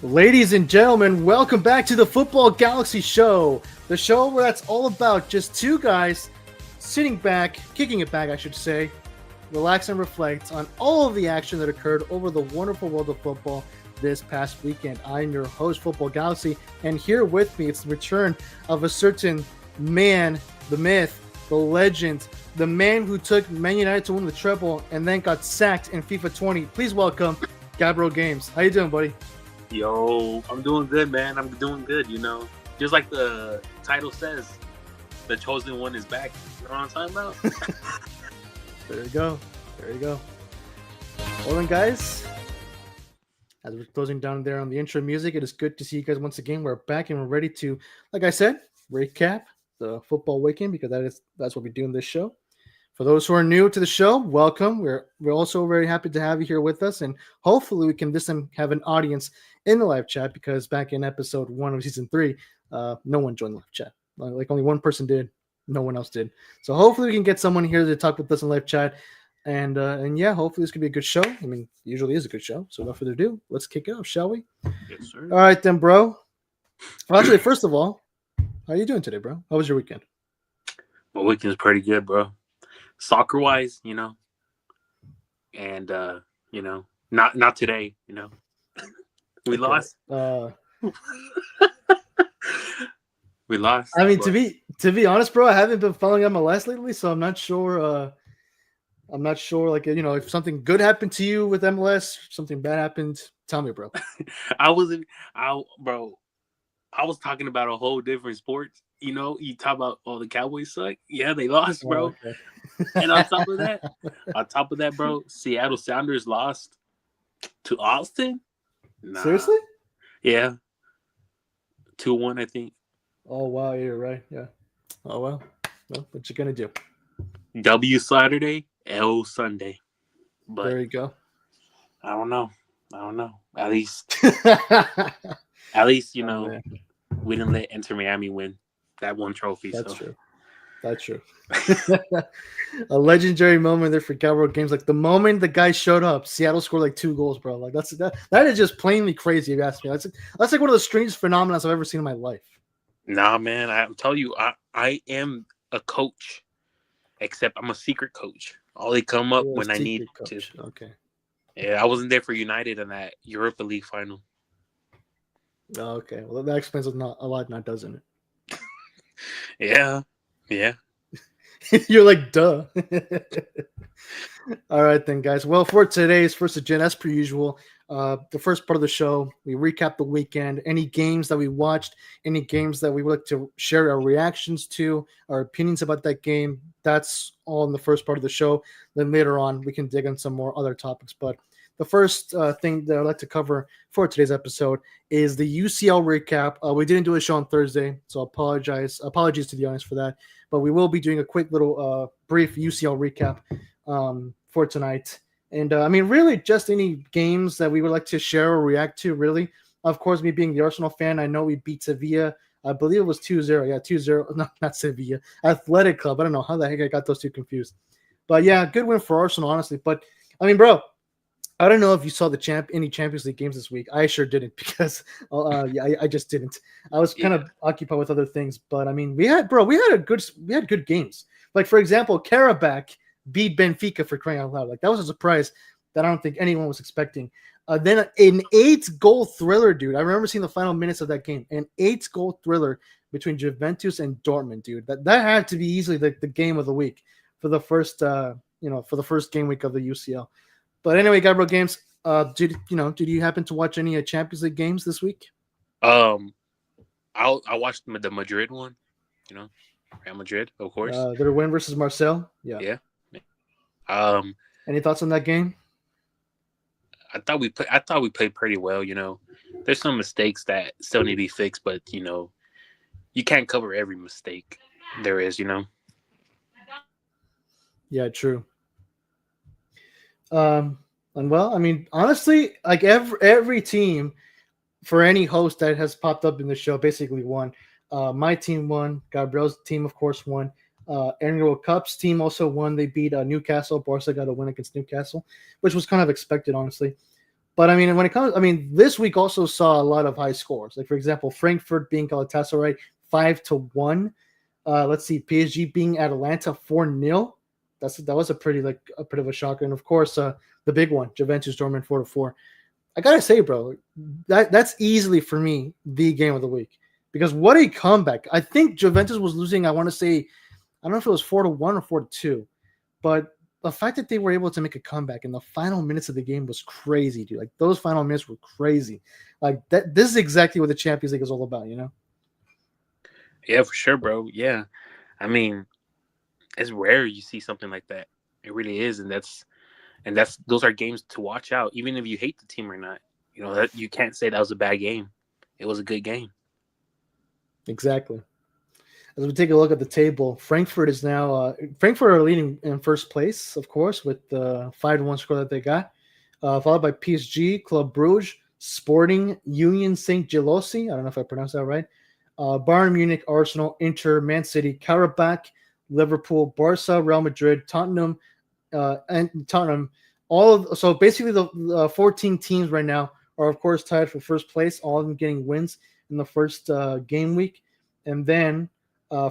Ladies and gentlemen, welcome back to the Football Galaxy Show. The show where that's all about just two guys sitting back, kicking it back, I should say, relax and reflect on all of the action that occurred over the wonderful world of football this past weekend. I'm your host, Football Galaxy, and here with me, it's the return of a certain man, the myth, the legend, the man who took Man United to win the treble and then got sacked in FIFA 20. Please welcome Gabriel Games. How you doing, buddy? Yo, I'm doing good, man. I'm doing good, Just like the title says, the chosen one is back. You know what I'm talking about? There you go. There you go. Well then, guys, as we're closing down there on the intro music, it is good to see you guys once again. We're back and we're ready to, like I said, recap the football weekend because that's what we do in this show. For those who are new to the show, welcome. We're also very happy to have you here with us, and hopefully we can this time have an audience in the live chat because back in episode 1 of season 3, no one joined the live chat. Like only one person did, no one else did. So hopefully we can get someone here to talk with us in live chat, and yeah, hopefully this could be a good show. I mean, it usually is a good show. So without further ado, let's kick it off, shall we? Yes, sir. All right then, bro. Well, actually, first of all, how are you doing today, bro? How was your weekend? My weekend's pretty good, bro. Soccer wise, and not today, we lost. We lost. I mean, to be honest, bro, I haven't been following MLS lately, so I'm not sure. Like, if something good happened to you with MLS, something bad happened. Tell me, bro. I was talking about a whole different sport. You talk about the Cowboys suck. Yeah, they lost, bro. Oh, okay. And on top of that, bro, Seattle Sounders lost to Austin. Nah. Seriously? Yeah. 2-1, I think. Oh wow, you're right. Yeah. Oh well, what you gonna do? W Saturday, L Sunday. But there you go. I don't know. At least, Man. we didn't let Inter Miami win that one trophy. That's true. That's true. A legendary moment there for Gabriel Games. Like the moment the guy showed up, Seattle scored like 2 goals, bro. Like that is just plainly crazy. If you ask me, that's like one of the strangest phenomena I've ever seen in my life. Nah, man, I'm telling you, I am a coach, except I'm a secret coach. All they come up when I need coach. to. Okay. Yeah, I wasn't there for United in that Europa League final. Oh, okay. Well, that explains a lot, now, doesn't it? Yeah. You're like, duh. All right, then, guys. Well, for today's first agenda, as per usual, the first part of the show, we recap the weekend, any games that we watched, any games that we would like to share our reactions to, our opinions about that game. That's all in the first part of the show. Then later on, we can dig on some more other topics. But the first thing that I'd like to cover for today's episode is the UCL recap. We didn't do a show on Thursday, so apologies to the audience for that. But we will be doing a quick little brief UCL recap for tonight. And I mean, really just any games that we would like to share or react to, really. Of course, me being the Arsenal fan, I know we beat Sevilla. I believe it was 2-0. Yeah, 2-0. No, not Sevilla. Athletic Club. I don't know how the heck I got those two confused. But yeah, good win for Arsenal, honestly. But I mean, bro, I don't know if you saw any Champions League games this week. I sure didn't because I just didn't. I was kind of occupied with other things. But I mean, we had good games. Like for example, Karabakh beat Benfica, for crying out loud. Like that was a surprise that I don't think anyone was expecting. Then an 8-goal thriller, dude. I remember seeing the final minutes of that game. An 8-goal thriller between Juventus and Dortmund, dude. That had to be easily the game of the week for the first game week of the UCL. But anyway, Gabriel Games, did you happen to watch any Champions League games this week? I watched the Madrid one. Real Madrid, of course. Their win versus Marseille. Yeah. Any thoughts on that game? I thought we played pretty well. There's some mistakes that still need to be fixed, but you can't cover every mistake there is. Yeah, true. And well, I mean, honestly, like every team for any host that has popped up in the show basically won. My team won. Gabriel's team, of course, won. Annual Cup's team also won. They beat Newcastle. Barca got a win against Newcastle, which was kind of expected, honestly. But I mean, when it comes, I mean, this week also saw a lot of high scores. Like for example, Frankfurt being Galatasaray 5-1. Let's see, PSG being Atalanta 4-0. That was a pretty like a bit of a shocker. And of course, the big one, Juventus Dortmund 4-4. I gotta say, bro, that's easily for me the game of the week because what a comeback! I think Juventus was losing. I want to say, I don't know if it was 4-1 or 4-2, but the fact that they were able to make a comeback in the final minutes of the game was crazy, dude. Like those final minutes were crazy. Like that. This is exactly what the Champions League is all about, you know? Yeah, for sure, bro. Yeah, I mean, it's rare you see something like that. It really is, and that's those are games to watch out. Even if you hate the team or not, you know that you can't say that was a bad game. It was a good game. Exactly. As we take a look at the table, Frankfurt is now Frankfurt are leading in first place, of course, with the 5-1 score that they got, followed by PSG, Club Brugge, Sporting, Union Saint Gelosi. I don't know if I pronounced that right. Bayern Munich, Arsenal, Inter, Man City, Karabakh, Liverpool, Barca, Real Madrid, Tottenham, and Tottenham. So basically the 14 teams right now are of course tied for first place, all of them getting wins in the first game week, and then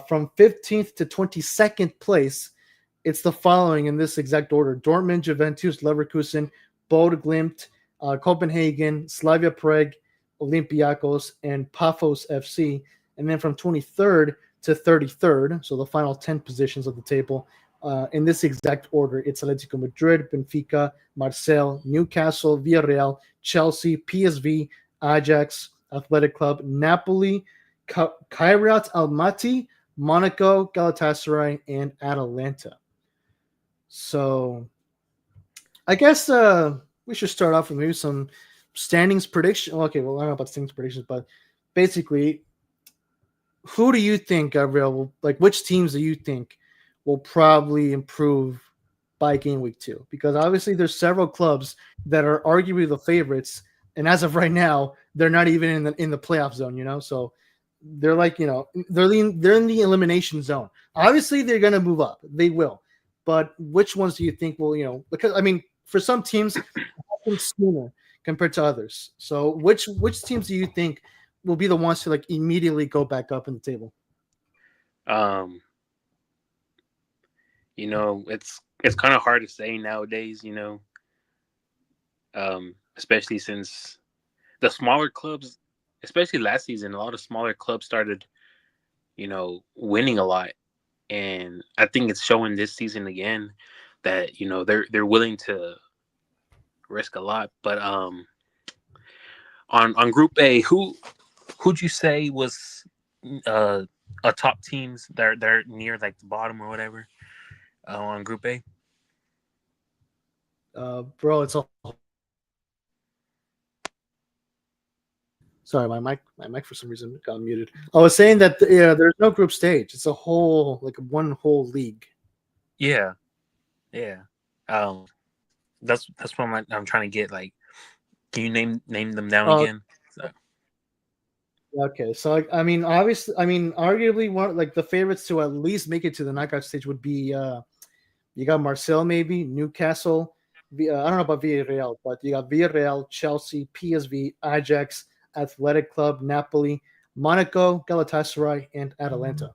from 15th to 22nd place, it's the following in this exact order: Dortmund, Juventus, Leverkusen, Bode Glimt, Copenhagen, Slavia Prague, Olympiacos, and Pafos FC. And then from 23rd to 33rd, so the final 10 positions of the table, in this exact order, it's Atletico Madrid, Benfica, Marseille, Newcastle, Villarreal, Chelsea, PSV, Ajax, Athletic Club, Napoli, Kairat Almaty, Monaco, Galatasaray, and Atalanta. So I guess we should start off with maybe some standings prediction. Okay, well, I don't know about standings predictions, but basically, who do you think, Gabriel, like which teams do you think will probably improve by game week 2? Because obviously there's several clubs that are arguably the favorites, and as of right now, they're not even in the playoff zone, you know? So they're like, you know, they're in the elimination zone. Obviously they're gonna move up. They will. But which ones do you think will, you know, because I mean, for some teams sooner compared to others. So which teams do you think will be the ones to like immediately go back up in the table? You know, it's kind of hard to say nowadays. You know, especially since the smaller clubs, especially last season, a lot of smaller clubs started, you know, winning a lot, and I think it's showing this season again that you know they're willing to risk a lot. But on Group A, who'd you say was a top teams they're near like the bottom or whatever on Group A? Bro, it's all. Sorry, my mic for some reason got muted. I was saying that yeah, there's no group stage. It's a whole like one whole league. Yeah, yeah. That's what I'm trying to get. Like, can you name them down again? So. Okay, so I mean, obviously, I mean, arguably one like the favorites to at least make it to the knockout stage would be you got Marseille, maybe Newcastle. I don't know about Villarreal, but you got Villarreal, Chelsea, PSV, Ajax, Athletic Club, Napoli, Monaco, Galatasaray, and Atalanta.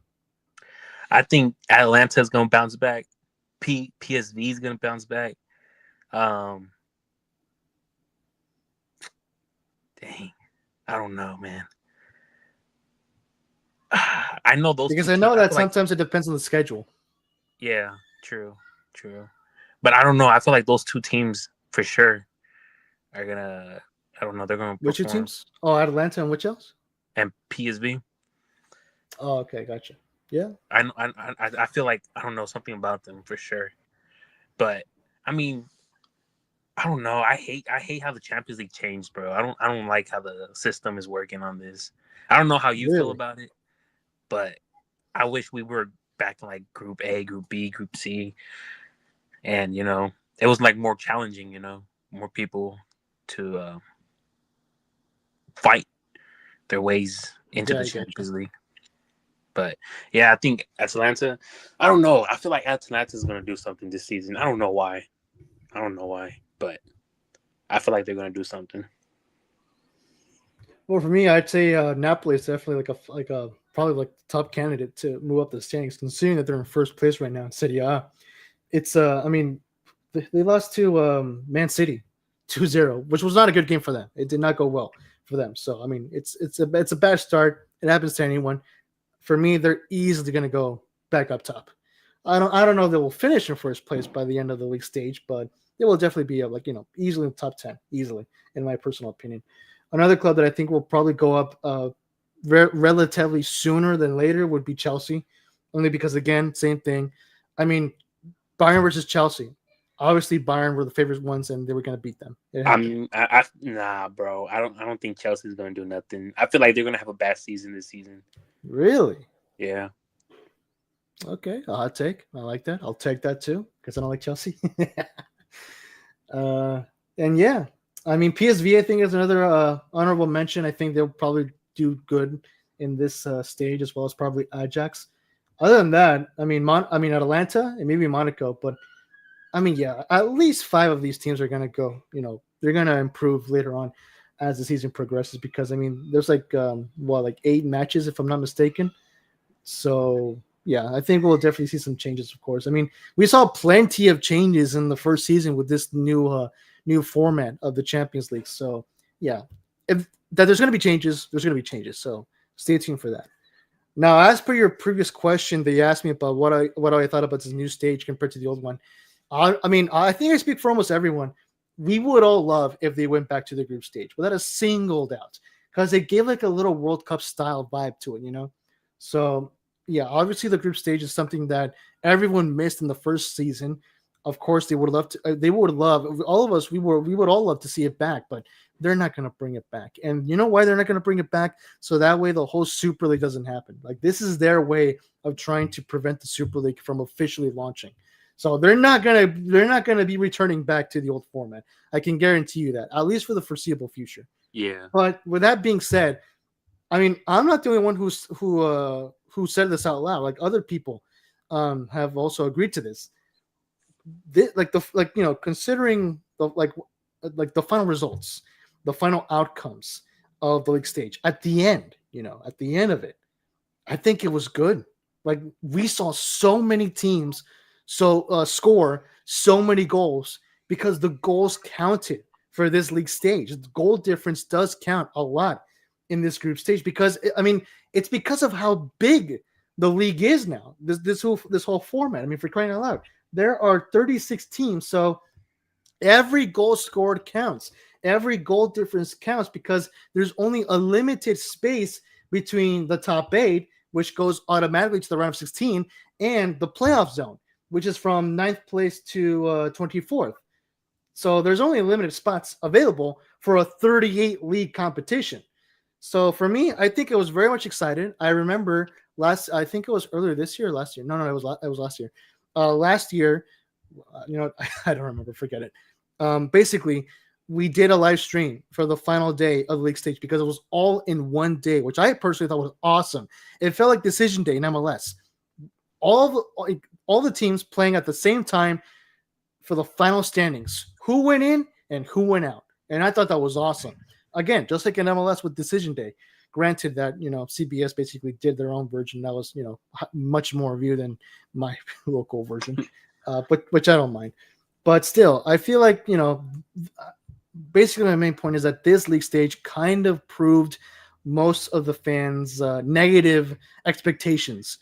I think Atlanta is going to bounce back. PSV is going to bounce back. Dang, I don't know, man. I know those because I know that sometimes it depends on the schedule. Yeah, true. But I don't know. I feel like those two teams for sure are gonna. I don't know. They're gonna. Which two teams? Oh, Atlanta and which else? And PSV. Oh, okay, gotcha. Yeah, I feel like I don't know something about them for sure. But I mean, I don't know. I hate how the Champions League changed, bro. I don't like how the system is working on this. I don't know how you feel about it, but I wish we were back in like Group A, Group B, Group C, and you know it was like more challenging. You know, more people to fight their ways into the Champions League. But yeah, I think Atlanta. I don't know. I feel like Atlanta is gonna do something this season. I don't know why, but I feel like they're gonna do something. Well, for me, I'd say Napoli is definitely like a probably like the top candidate to move up the standings, considering that they're in first place right now in Serie A. It's I mean, they lost to Man City 2-0, which was not a good game for them. It did not go well for them. So I mean, it's a bad start. It happens to anyone. For me, they're easily going to go back up top. I don't know if they will finish in first place by the end of the league stage, but they will definitely be like easily in the top 10, easily in my personal opinion. Another club that I think will probably go up relatively sooner than later would be Chelsea, only because again, same thing. I mean, Bayern versus Chelsea. Obviously, Bayern were the favorite ones, and they were going to beat them. Nah, bro. I don't think Chelsea's gonna do nothing. I feel like they're gonna have a bad season this season. Really? Yeah. Okay, a hot take. I like that. I'll take that too because I don't like Chelsea. And yeah, I mean PSV. I think is another honorable mention. I think they'll probably do good in this stage as well as probably Ajax. Other than that, I mean, Atlanta and maybe Monaco, but I mean, yeah, at least 5 of these teams are gonna go. They're gonna improve later on as the season progresses because I mean, there's like 8 matches if I'm not mistaken. So yeah, I think we'll definitely see some changes. Of course, I mean, we saw plenty of changes in the first season with this new format of the Champions League. So yeah, if that there's gonna be changes, there's gonna be changes. So stay tuned for that. Now, as per your previous question, they asked me about what I thought about this new stage compared to the old one. I mean, I think I speak for almost everyone. We would all love if they went back to the group stage without a single doubt, because they gave like a little World Cup style vibe to it. So yeah, obviously the group stage is something that everyone missed in the first season. Of course, they would love to. They would love all of us. We would all love to see it back, but they're not going to bring it back. And you know why they're not going to bring it back? So that way the whole Super League doesn't happen. Like this is their way of trying to prevent the Super League from officially launching. So they're not gonna be returning back to the old format. I can guarantee you that, at least for the foreseeable future. Yeah. But with that being said, I mean, I'm not the only one who said this out loud. Like other people have also agreed to this. Considering the final results, the final outcomes of the league stage at the end, at the end of it, I think it was good. Like we saw so many teams score so many goals because the goals counted for this league stage. The goal difference does count a lot in this group stage because I mean it's because of how big the league is now. This whole format. I mean, for crying out loud, there are 36 teams, so every goal scored counts. Every goal difference counts because there's only a limited space between the top 8, which goes automatically to the round of 16, and the playoff zone, which is from 9th place to 24th. So there's only limited spots available for a 38 league competition. So for me, I think it was very much excited. I remember I think it was earlier this year or last year. No, it was last year. Last year, I don't remember. Forget it. Basically, we did a live stream for the final day of the league stage because it was all in one day, which I personally thought was awesome. It felt like decision day in MLS. All the teams playing at the same time for the final standings. Who went in and who went out. And I thought that was awesome. Again, just like in MLS with decision day. Granted that, CBS basically did their own version. That was, much more viewed than my local version, but which I don't mind. But still, I feel like, basically my main point is that this league stage kind of proved most of the fans' negative expectations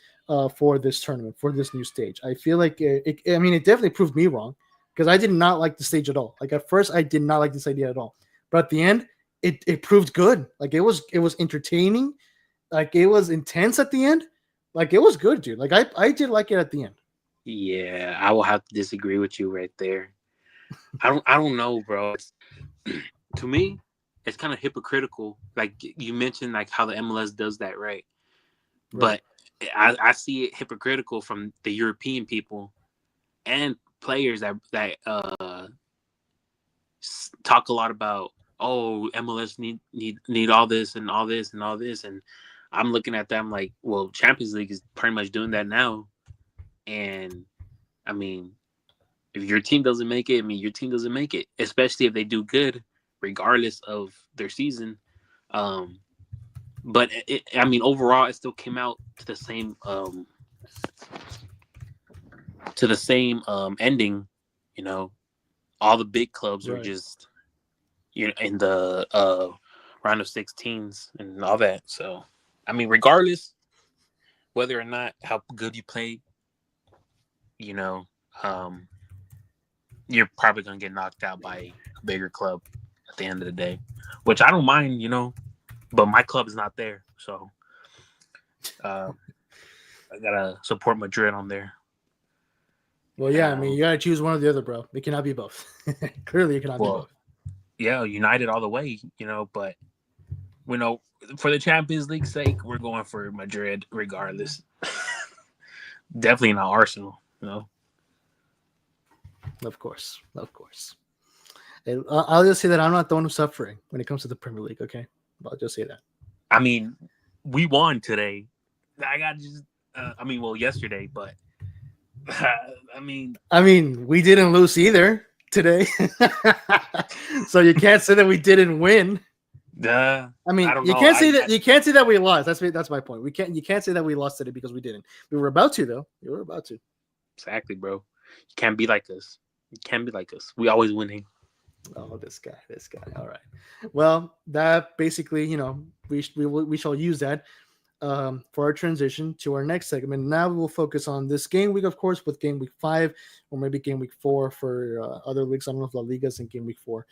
for this tournament, for this new stage. I feel like it definitely proved me wrong because I did not like the stage at all. Like at first, I did not like this idea at all, but at the end, it proved good. Like it was entertaining, like it was intense at the end, like it was good, dude. Like I did like it at the end. Yeah, I will have to disagree with you right there. I don't know, bro. To me, it's kind of hypocritical. Like you mentioned, like how the MLS does that, right? But I see it hypocritical from the European people and players that talk a lot about, oh, MLS need all this and all this and all this, and I'm looking at them like, well, Champions League is pretty much doing that now, and I mean, If your team doesn't make it, I mean, your team doesn't make it, especially if they do good, regardless of their season. Um, but I mean, overall, it still came out to the same ending. You know, all the big clubs were Right. just in the round of 16s and all that. So, I mean, regardless whether or not how good you play, you know, um, you're probably gonna get knocked out by a bigger club at the end of the day, which I don't mind, but my club is not there, so uh, I gotta support Madrid on there. Well, yeah, I mean, you gotta choose one or the other, bro. It cannot be both. Clearly, it cannot be both. Yeah, United all the way, but for the Champions League sake, we're going for Madrid regardless. Definitely not Arsenal. Of course. I'll just say that I'm not the one who's suffering when it comes to the Premier League. Okay, I'll just say that. I mean, we won today. Yesterday, but I mean, we didn't lose either today, so you can't say that we didn't win. You can't say that. You can't say that we lost. That's my point. You can't say that we lost today because we didn't. We were about to, though. We were about to. Exactly, bro. You can't be like us. We always winning. Oh, this guy. All right. Well, that basically, we shall use that for our transition to our next segment. Now we will focus on this game week, of course, with game week 5 or maybe game week 4 for other leagues. I don't know if La Liga's in game week 4.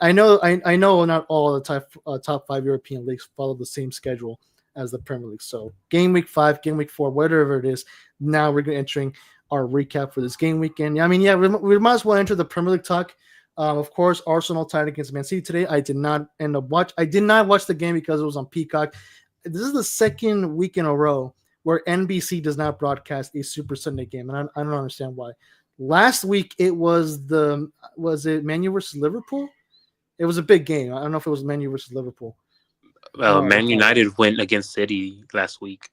I know not all the top 5 European leagues follow the same schedule as the Premier League. So game week 5, game week 4, whatever it is, now we're entering our recap for this game weekend. We might as well enter the Premier League talk. Of course, Arsenal tied against Man City today. I did not watch the game because it was on Peacock. This is the second week in a row where NBC does not broadcast a Super Sunday game, and I don't understand why. Last week was it Man U versus Liverpool? It was a big game. I don't know if it was Man U versus Liverpool. Man United went against City last week.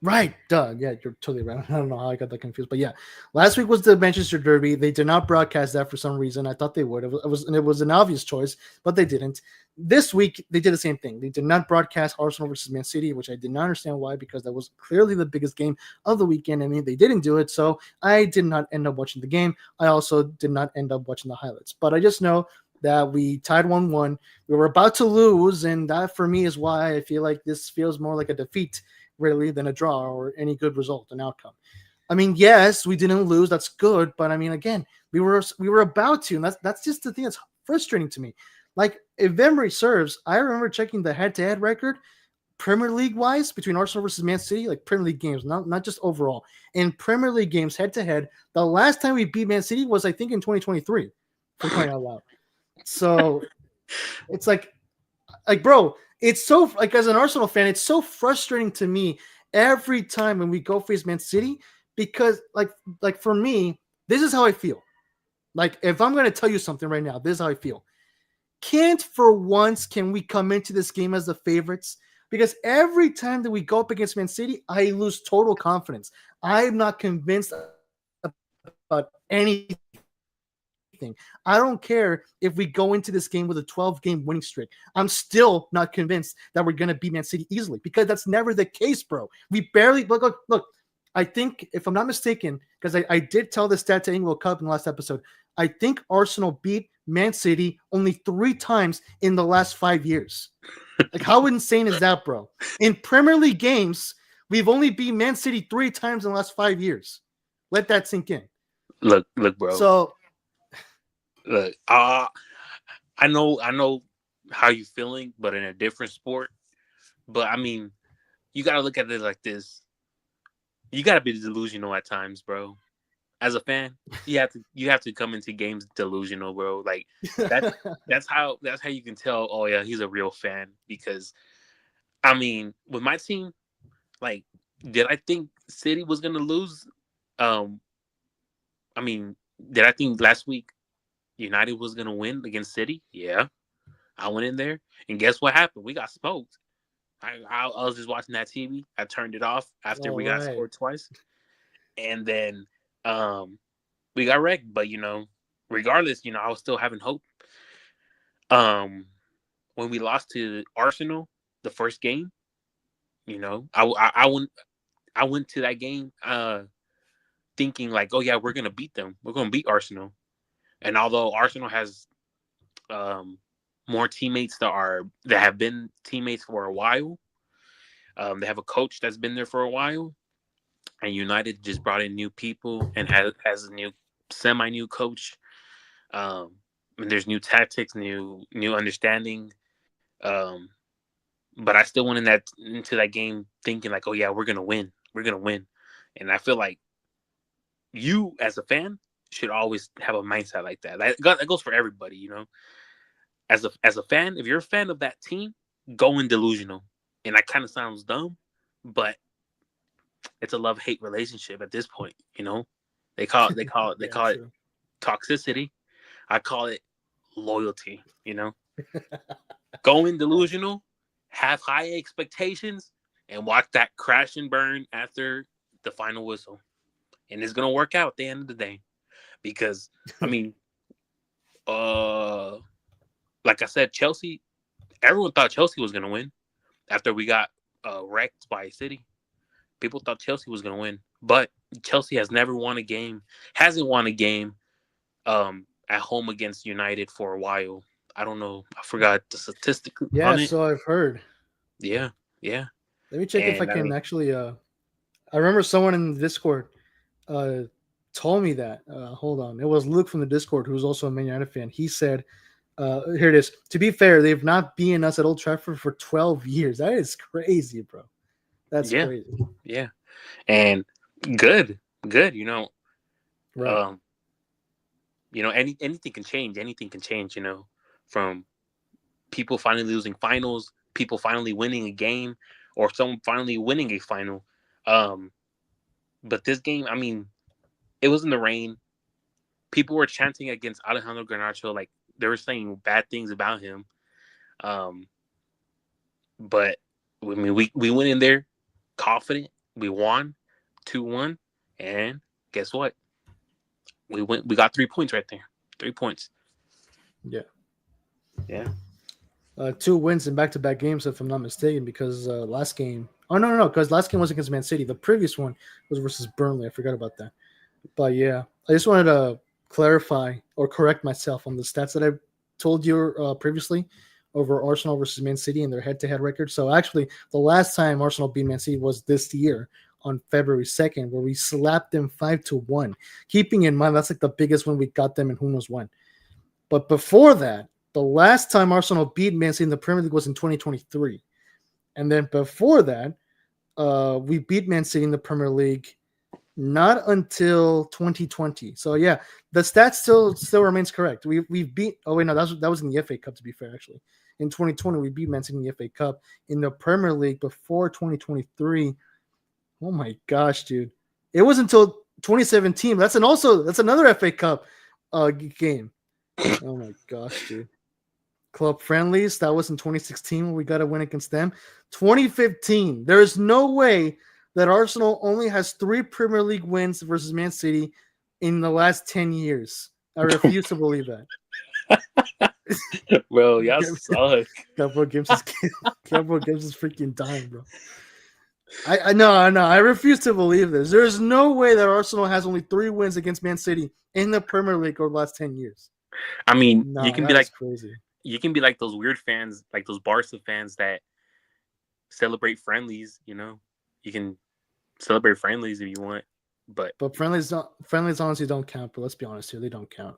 Right, duh. Yeah, you're totally right. I don't know how I got that confused, but yeah, last week was the Manchester Derby. They did not broadcast that for some reason. I thought they would. It was an obvious choice, but they didn't. This week they did the same thing. They did not broadcast Arsenal versus Man City, which I did not understand why, because that was clearly the biggest game of the weekend. I mean, they didn't do it, so I did not end up watching the game. I also did not end up watching the highlights, but I just know that we tied 1-1. We were about to lose, and that for me is why I feel like this feels more like a defeat really than a draw or any good result, an outcome. I mean, yes, we didn't lose. That's good. But I mean, again, we were about to, and that's just the thing that's frustrating to me. Like, if memory serves, I remember checking the head-to-head record, Premier League-wise, between Arsenal versus Man City, like Premier League games, not just overall. In Premier League games, head-to-head, the last time we beat Man City was, I think, in 2023, for crying out loud. So, it's like, bro, it's so, like, as an Arsenal fan, it's so frustrating to me every time when we go face Man City, because like for me, this is how I feel. Like, if I'm going to tell you something right now, this is how I feel. Can we come into this game as the favorites? Because every time that we go up against Man City, I lose total confidence. I'm not convinced about anything. I don't care if we go into this game with a 12-game winning streak. I'm still not convinced that we're going to beat Man City easily, because that's never the case, bro. We barely look. I think, if I'm not mistaken, because I did tell the stat to England Cup in the last episode, I think Arsenal beat Man City only 3 times in the last 5 years. Like, how insane is that, bro? In Premier League games, we've only beat Man City 3 times in the last 5 years. Let that sink in. Look, bro. So, look, I know how you're feeling, but in a different sport. But I mean, you gotta look at it like this. You gotta be delusional at times, bro. As a fan, you have to come into games delusional, bro. Like, that's how you can tell. Oh yeah, he's a real fan. Because, I mean, with my team, like, did I think City was gonna lose? I mean, did I think last week United was gonna win against City? Yeah, I went in there, and guess what happened? We got smoked. I was just watching that TV. I turned it off after we got scored twice, and then we got wrecked. But regardless, I was still having hope. When we lost to Arsenal the first game, I went to that game thinking like, oh yeah, we're gonna beat them. We're gonna beat Arsenal. And although Arsenal has more teammates that have been teammates for a while, they have a coach that's been there for a while, and United just brought in new people and has a new semi-new coach. And there's new tactics, new understanding. But I still went into that game thinking like, oh yeah, we're gonna win. We're gonna win. And I feel like you as a fan should always have a mindset like that. That goes for everybody, As a fan, if you're a fan of that team, go in delusional. And that kind of sounds dumb, but it's a love-hate relationship at this point, They call it toxicity. I call it loyalty, Go in delusional, have high expectations, and watch that crash and burn after the final whistle. And it's gonna work out at the end of the day. Because like I said, Chelsea, everyone thought Chelsea was gonna win after we got wrecked by City. People thought Chelsea was gonna win. But Chelsea hasn't won a game at home against United for a while. I don't know. I forgot the statistic on it. So I've heard. Yeah. Let me check if I can actually. I remember someone in the Discord told me that. Hold on. It was Luke from the Discord, who's also a Man United fan. He said, here it is. To be fair, they've not beaten us at Old Trafford for 12 years. That is crazy, bro. That's crazy. Yeah. And good. Right. Anything can change. Anything can change, from people finally losing finals, people finally winning a game, or someone finally winning a final. But this game, I mean, it was in the rain. People were chanting against Alejandro Garnacho, like they were saying bad things about him. But I mean, we went in there confident. We won 2-1, and guess what? We got 3 points right there. 3 points. Yeah. 2 wins in back-to-back games, if I'm not mistaken, because last game. Oh, no, because last game was against Man City. The previous one was versus Burnley. I forgot about that. But yeah, I just wanted to clarify or correct myself on the stats that I told you previously over Arsenal versus Man City and their head-to-head record. So actually, the last time Arsenal beat Man City was this year on February 2nd, where we slapped them 5-1. Keeping in mind, that's like the biggest win we got them in who knows when. But before that, the last time Arsenal beat Man City in the Premier League was in 2023. And then before that, we beat Man City in the Premier League not until 2020. So yeah, the stats still remains correct. We beat. Oh wait, no, that was in the FA Cup. To be fair, actually, in 2020 we beat Man City in the FA Cup. In the Premier League before 2023. Oh my gosh, dude! It was until 2017. That's another FA Cup game. Oh my gosh, dude! Club friendlies, that was in 2016 when we got a win against them. 2015, there is no way that Arsenal only has 3 Premier League wins versus Man City in the last 10 years. I refuse to believe that. Bro, y'all suck. Capo Gibbs is freaking dying, bro. I know. I refuse to believe this. There's no way that Arsenal has only 3 wins against Man City in the Premier League over the last 10 years. I mean, you can be like crazy. You can be like those weird fans, like those Barca fans that celebrate friendlies. You can celebrate friendlies if you want, but friendlies honestly don't count. But let's be honest here, they don't count.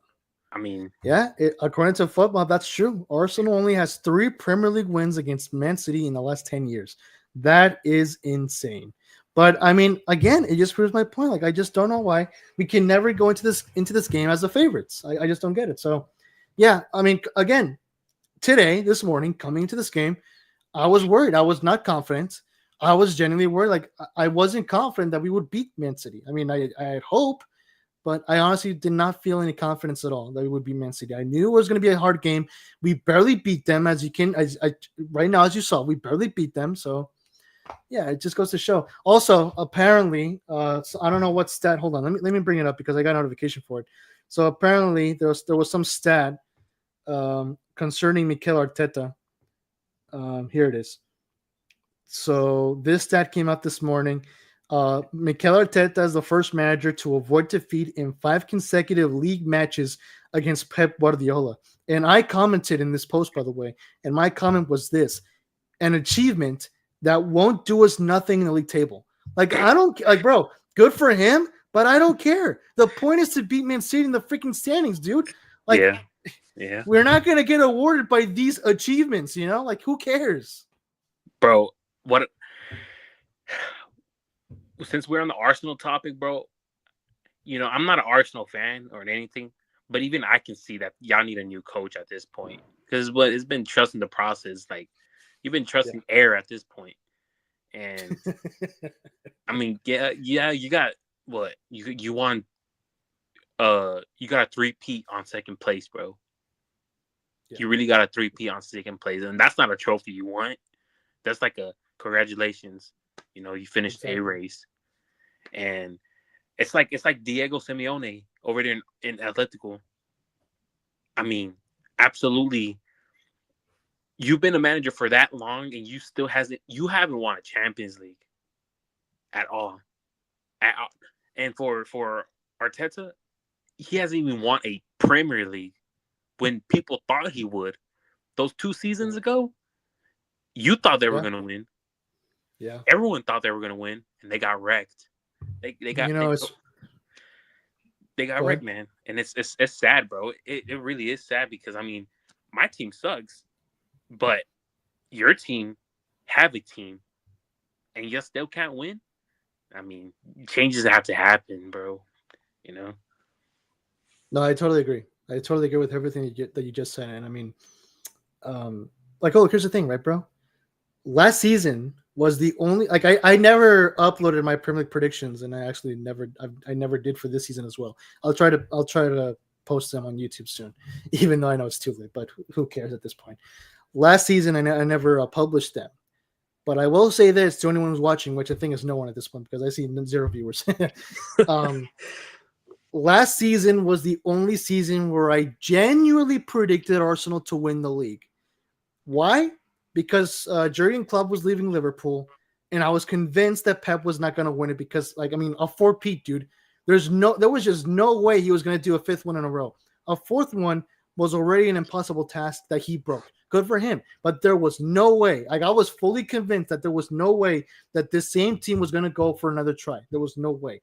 I mean, yeah, according to football, that's true. Arsenal only has 3 Premier League wins against Man City in the last 10 years. That is insane. But I mean, again, it just proves my point. Like, I just don't know why we can never go into this game as the favorites. I just don't get it. So, yeah, I mean, again, this morning, coming into this game, I was worried. I was not confident. I was genuinely worried. Like, I wasn't confident that we would beat Man City. I mean, I had hope, but I honestly did not feel any confidence at all that we would beat Man City. I knew it was going to be a hard game. We barely beat them, right now, as you saw, we barely beat them. So, Yeah, it just goes to show. Also, apparently, so I don't know what stat. Hold on, let me bring it up because I got a notification for it. So apparently, there was some stat concerning Mikel Arteta. Here it is. So this stat came out this morning. Mikel Arteta is the first manager to avoid defeat in 5 consecutive league matches against Pep Guardiola. And I commented in this post, by the way, and my comment was this: an achievement that won't do us nothing in the league table. Like, I don't like, bro, good for him, but I don't care. The point is to beat Man City in the freaking standings, dude. Like, yeah, we're not gonna get awarded by these achievements, you know? Like, who cares? bro. What? Since we're on the Arsenal topic, bro, I'm not an Arsenal fan or anything, but even I can see that y'all need a new coach at this point because it's been trusting the process. Like, you've been trusting air at this point. And I mean, you got what you won. You got a 3-peat on second place, bro. Yeah. You really got a 3-peat on second place, and that's not a trophy you want. That's like a congratulations. You finished a race, and it's like Diego Simeone over there in Atletico. I mean, absolutely. You've been a manager for that long, and you haven't won a Champions League at all. And for Arteta, he hasn't even won a Premier League when people thought he would. Those 2 seasons ago, you thought they were going to win. Yeah. Everyone thought they were going to win, and they got wrecked. They got they got wrecked, man. And it's sad, bro. It really is sad because, I mean, my team sucks, but your team have a team, and you still can't win. I mean, changes have to happen, bro. No, I totally agree. I totally agree with everything that you just said. And I mean, here's the thing, right, bro? Last season was the only, like, I never uploaded my Premier League predictions, and I actually never did for this season as well. I'll try to post them on YouTube soon, even though I know it's too late, but who cares at this point? Last season, I never published them. But I will say this to anyone who's watching, which I think is no one at this point because I see 0 viewers. Last season was the only season where I genuinely predicted Arsenal to win the league. Why? Because Jurgen Klopp was leaving Liverpool, and I was convinced that Pep was not going to win it because, a 4-peat, dude. There was just no way he was going to do a 5th one in a row. A 4th one was already an impossible task that he broke. Good for him. But there was no way. I was fully convinced that there was no way that this same team was going to go for another try. There was no way.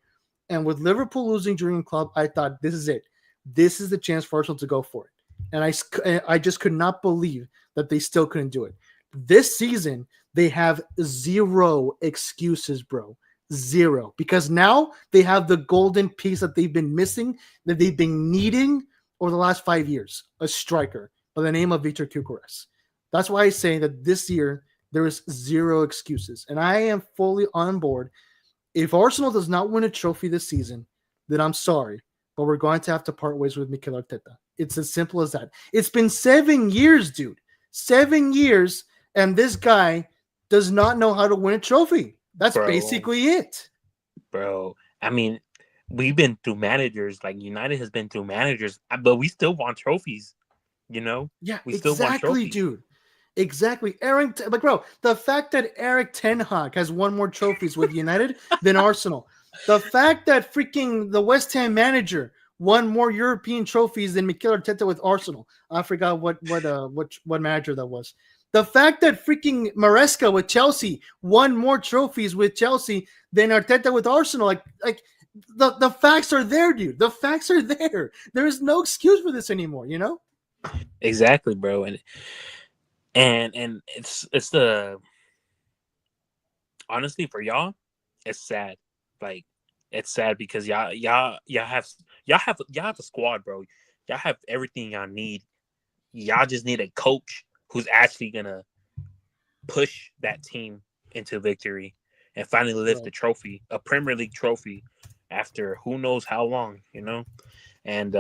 And with Liverpool losing during club, I thought, this is it. This is the chance for Arsenal to go for it. And I just could not believe that they still couldn't do it. This season, they have 0 excuses, bro. 0. Because now they have the golden piece that they've been missing, that they've been needing over the last 5 years. A striker by the name of Victor Gyökeres. That's why I say that this year, there is 0 excuses. And I am fully on board. If Arsenal does not win a trophy this season, then I'm sorry, but we're going to have to part ways with Mikel Arteta. It's as simple as that. It's been 7 years, dude. 7 years, and this guy does not know how to win a trophy. That's basically it. Bro, I mean, we've been through managers. Like, United has been through managers, but we still won trophies, Yeah, we still won trophies. Dude. Exactly. Bro, the fact that Eric Ten Hag has won more trophies with United than Arsenal. The fact that freaking the West Ham manager won more European trophies than Mikel Arteta with Arsenal. I forgot what manager that was. The fact that freaking Maresca with Chelsea won more trophies with Chelsea than Arteta with Arsenal. Like the facts are there, dude. The facts are there. There is no excuse for this anymore, Exactly, bro. And it's the honestly for y'all, it's sad. Like, it's sad because y'all have a squad, bro. Y'all have everything y'all need. Y'all just need a coach who's actually gonna push that team into victory and finally lift the trophy, a Premier League trophy, after who knows how long, and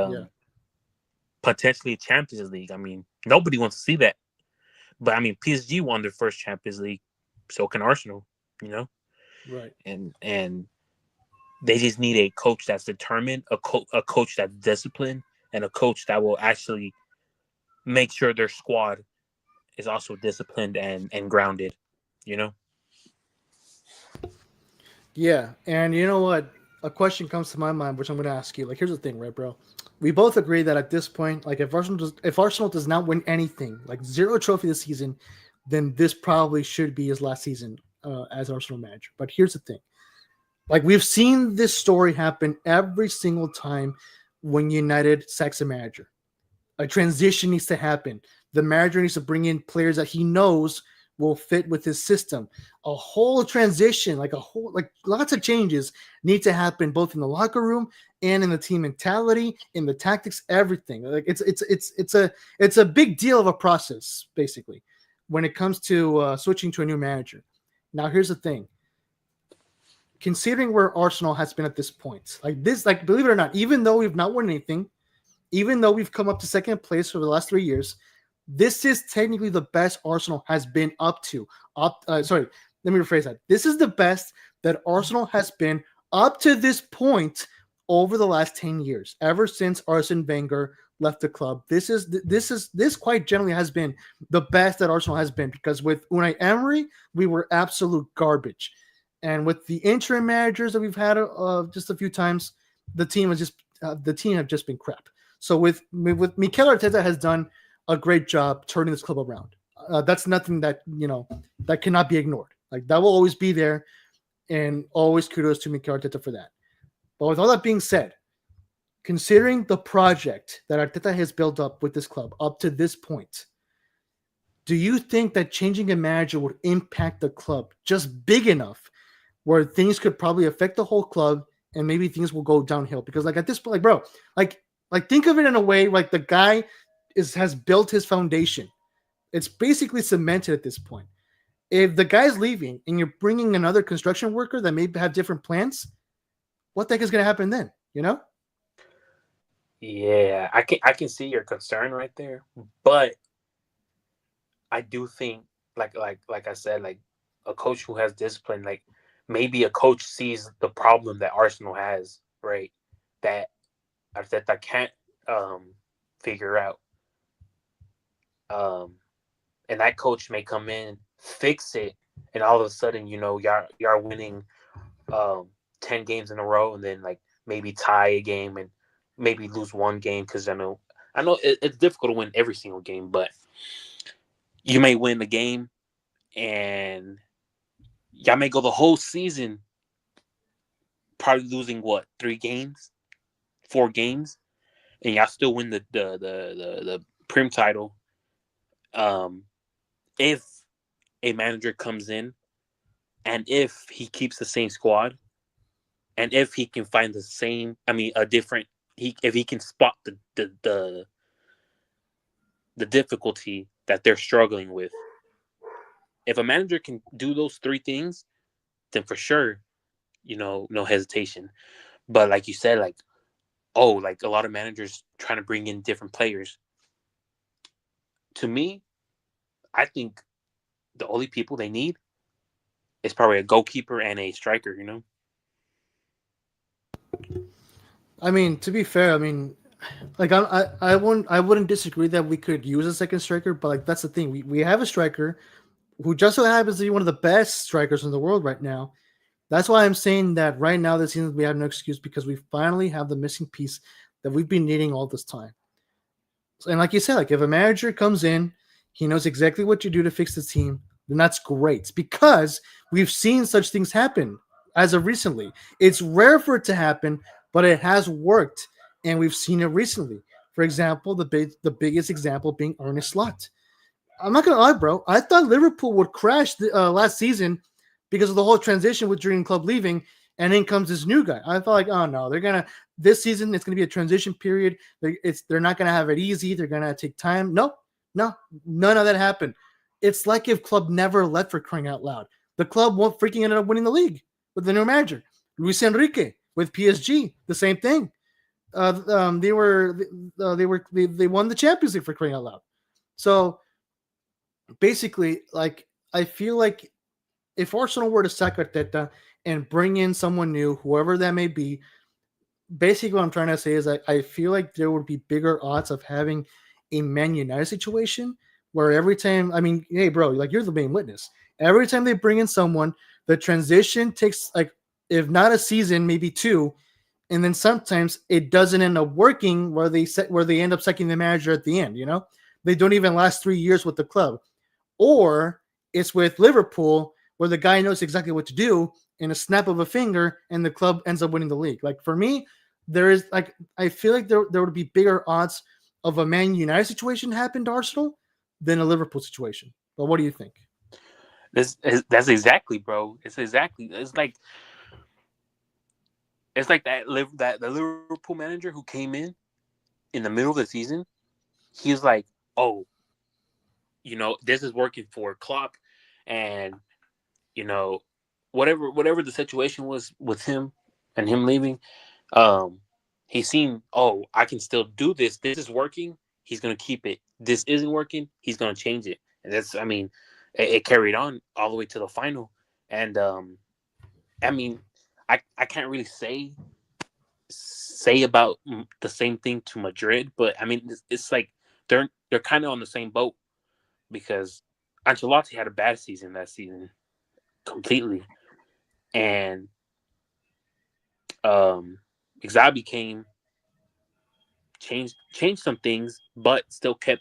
potentially Champions League. I mean, nobody wants to see that. But I mean, PSG won their first Champions League, so can Arsenal. you know, Right. and they just need a coach that's determined, a coach that's disciplined, and a coach that will actually make sure their squad is also disciplined and grounded, you know. Yeah, and you know what? A question comes to my mind, which I'm going to ask you. Like, here's the thing, right, bro? We both agree that at this point, like, if Arsenal does not win anything, like zero trophy this season, then this probably should be his last season as Arsenal manager. But here's the thing: like, we've seen this story happen every single time when United sacks a manager. A transition needs to happen. The manager needs to bring in players that he knows will fit with his system. A whole transition, like lots of changes need to happen both in the locker room and in the team mentality, in the tactics, everything. Like it's a big deal of a process, basically, when it comes to switching to a new manager. Now, here's the thing. Considering where Arsenal has been at this point, like believe it or not, even though we've not won anything, even though we've come up to second place for the last 3 years, this is technically the best Arsenal has been up to. Sorry, let me rephrase that. This is the best that Arsenal has been up to this point over the last 10 years, ever since Arsene Wenger left the club. This quite generally has been the best that Arsenal has been, because with Unai Emery, we were absolute garbage. And with the interim managers that we've had just a few times, the team have just been crap. So with Mikel Arteta has done a great job turning this club around. That's nothing that that cannot be ignored. Like, that will always be there, and always kudos to Mikel Arteta for that. But with all that being said, considering the project that Arteta has built up with this club up to this point, do you think that changing a manager would impact the club just big enough where things could probably affect the whole club and maybe things will go downhill? Because like at this point, like, bro, like think of it in a way like the guy has built his foundation. It's basically cemented at this point. If the guy's leaving and you're bringing another construction worker that may have different plans, what the heck is going to happen then? You know? Yeah, I can see your concern right there, but I do think like I said, like a coach who has discipline, like maybe a coach sees the problem that Arsenal has, right? That Arteta can't figure out. Um and that coach may come in, fix it, and all of a sudden, y'all winning 10 games in a row, and then like maybe tie a game and maybe lose one game, because I know it's difficult to win every single game, but you may win the game and y'all may go the whole season probably losing what, 3 games, 4 games, and y'all still win the Prim title. If a manager comes in and if he keeps the same squad and if he can find a different, if he can spot the difficulty that they're struggling with. If a manager can do those 3 things, then for sure, no hesitation. But like you said, like a lot of managers trying to bring in different players. To me, I think the only people they need is probably a goalkeeper and a striker, I mean, to be fair, I mean, like I wouldn't disagree that we could use a second striker, but like that's the thing. We have a striker who just so happens to be one of the best strikers in the world right now. That's why I'm saying that right now this season we have no excuse, because we finally have the missing piece that we've been needing all this time. And like you said, like if a manager comes in, he knows exactly what you do to fix the team, then that's great, because we've seen such things happen as of recently. It's rare for it to happen, but it has worked, and we've seen it recently. For example, the biggest example being Ernest Slot. I'm not gonna lie, bro. I thought Liverpool would crash last season because of the whole transition with Jurgen Klopp leaving, and in comes this new guy. I thought like, oh no, they're gonna this season. It's gonna be a transition period. They're not gonna have it easy. They're gonna take time. No, none of that happened. It's like if Klopp never left, for crying out loud. The club won't freaking ended up winning the league with the new manager, Luis Enrique with PSG. The same thing. They won the Champions League, for crying out loud. So basically, like I feel like if Arsenal were to sack Arteta and bring in someone new, whoever that may be, basically what I'm trying to say is I feel like there would be bigger odds of having a Man United situation where every time, I mean, hey, bro, like you're the main witness. Every time they bring in someone, the transition takes like, if not a season, maybe two, and then sometimes it doesn't end up working where they end up sacking the manager at the end. You know, they don't even last 3 years with the club, or it's with Liverpool where the guy knows exactly what to do in a snap of a finger and the club ends up winning the league. Like for me, there is like I feel like there would be bigger odds of a Man United situation happen to Arsenal than a Liverpool situation. But what do you think? That's exactly, bro. It's like that the Liverpool manager who came in the middle of the season. He was like, "Oh, this is working for Klopp, and you know, whatever the situation was with him and him leaving, he's seen, oh, I can still do this. This is working. He's gonna keep it. This isn't working. He's gonna change it. And I mean, it carried on all the way to the final. And I mean, I can't really say about the same thing to Madrid, but I mean, it's like they're kind of on the same boat because Ancelotti had a bad season that season completely, and Xabi came, changed some things, but still kept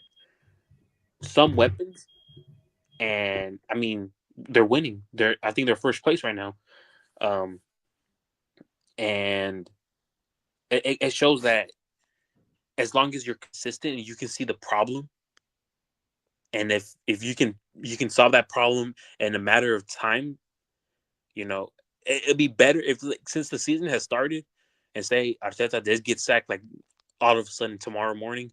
some weapons. And I mean, they're winning. I think they're first place right now, um, and it shows that as long as you're consistent and you can see the problem, and if you can solve that problem in a matter of time, it'd be better if, like, since the season has started, and say Arteta did get sacked like all of a sudden tomorrow morning.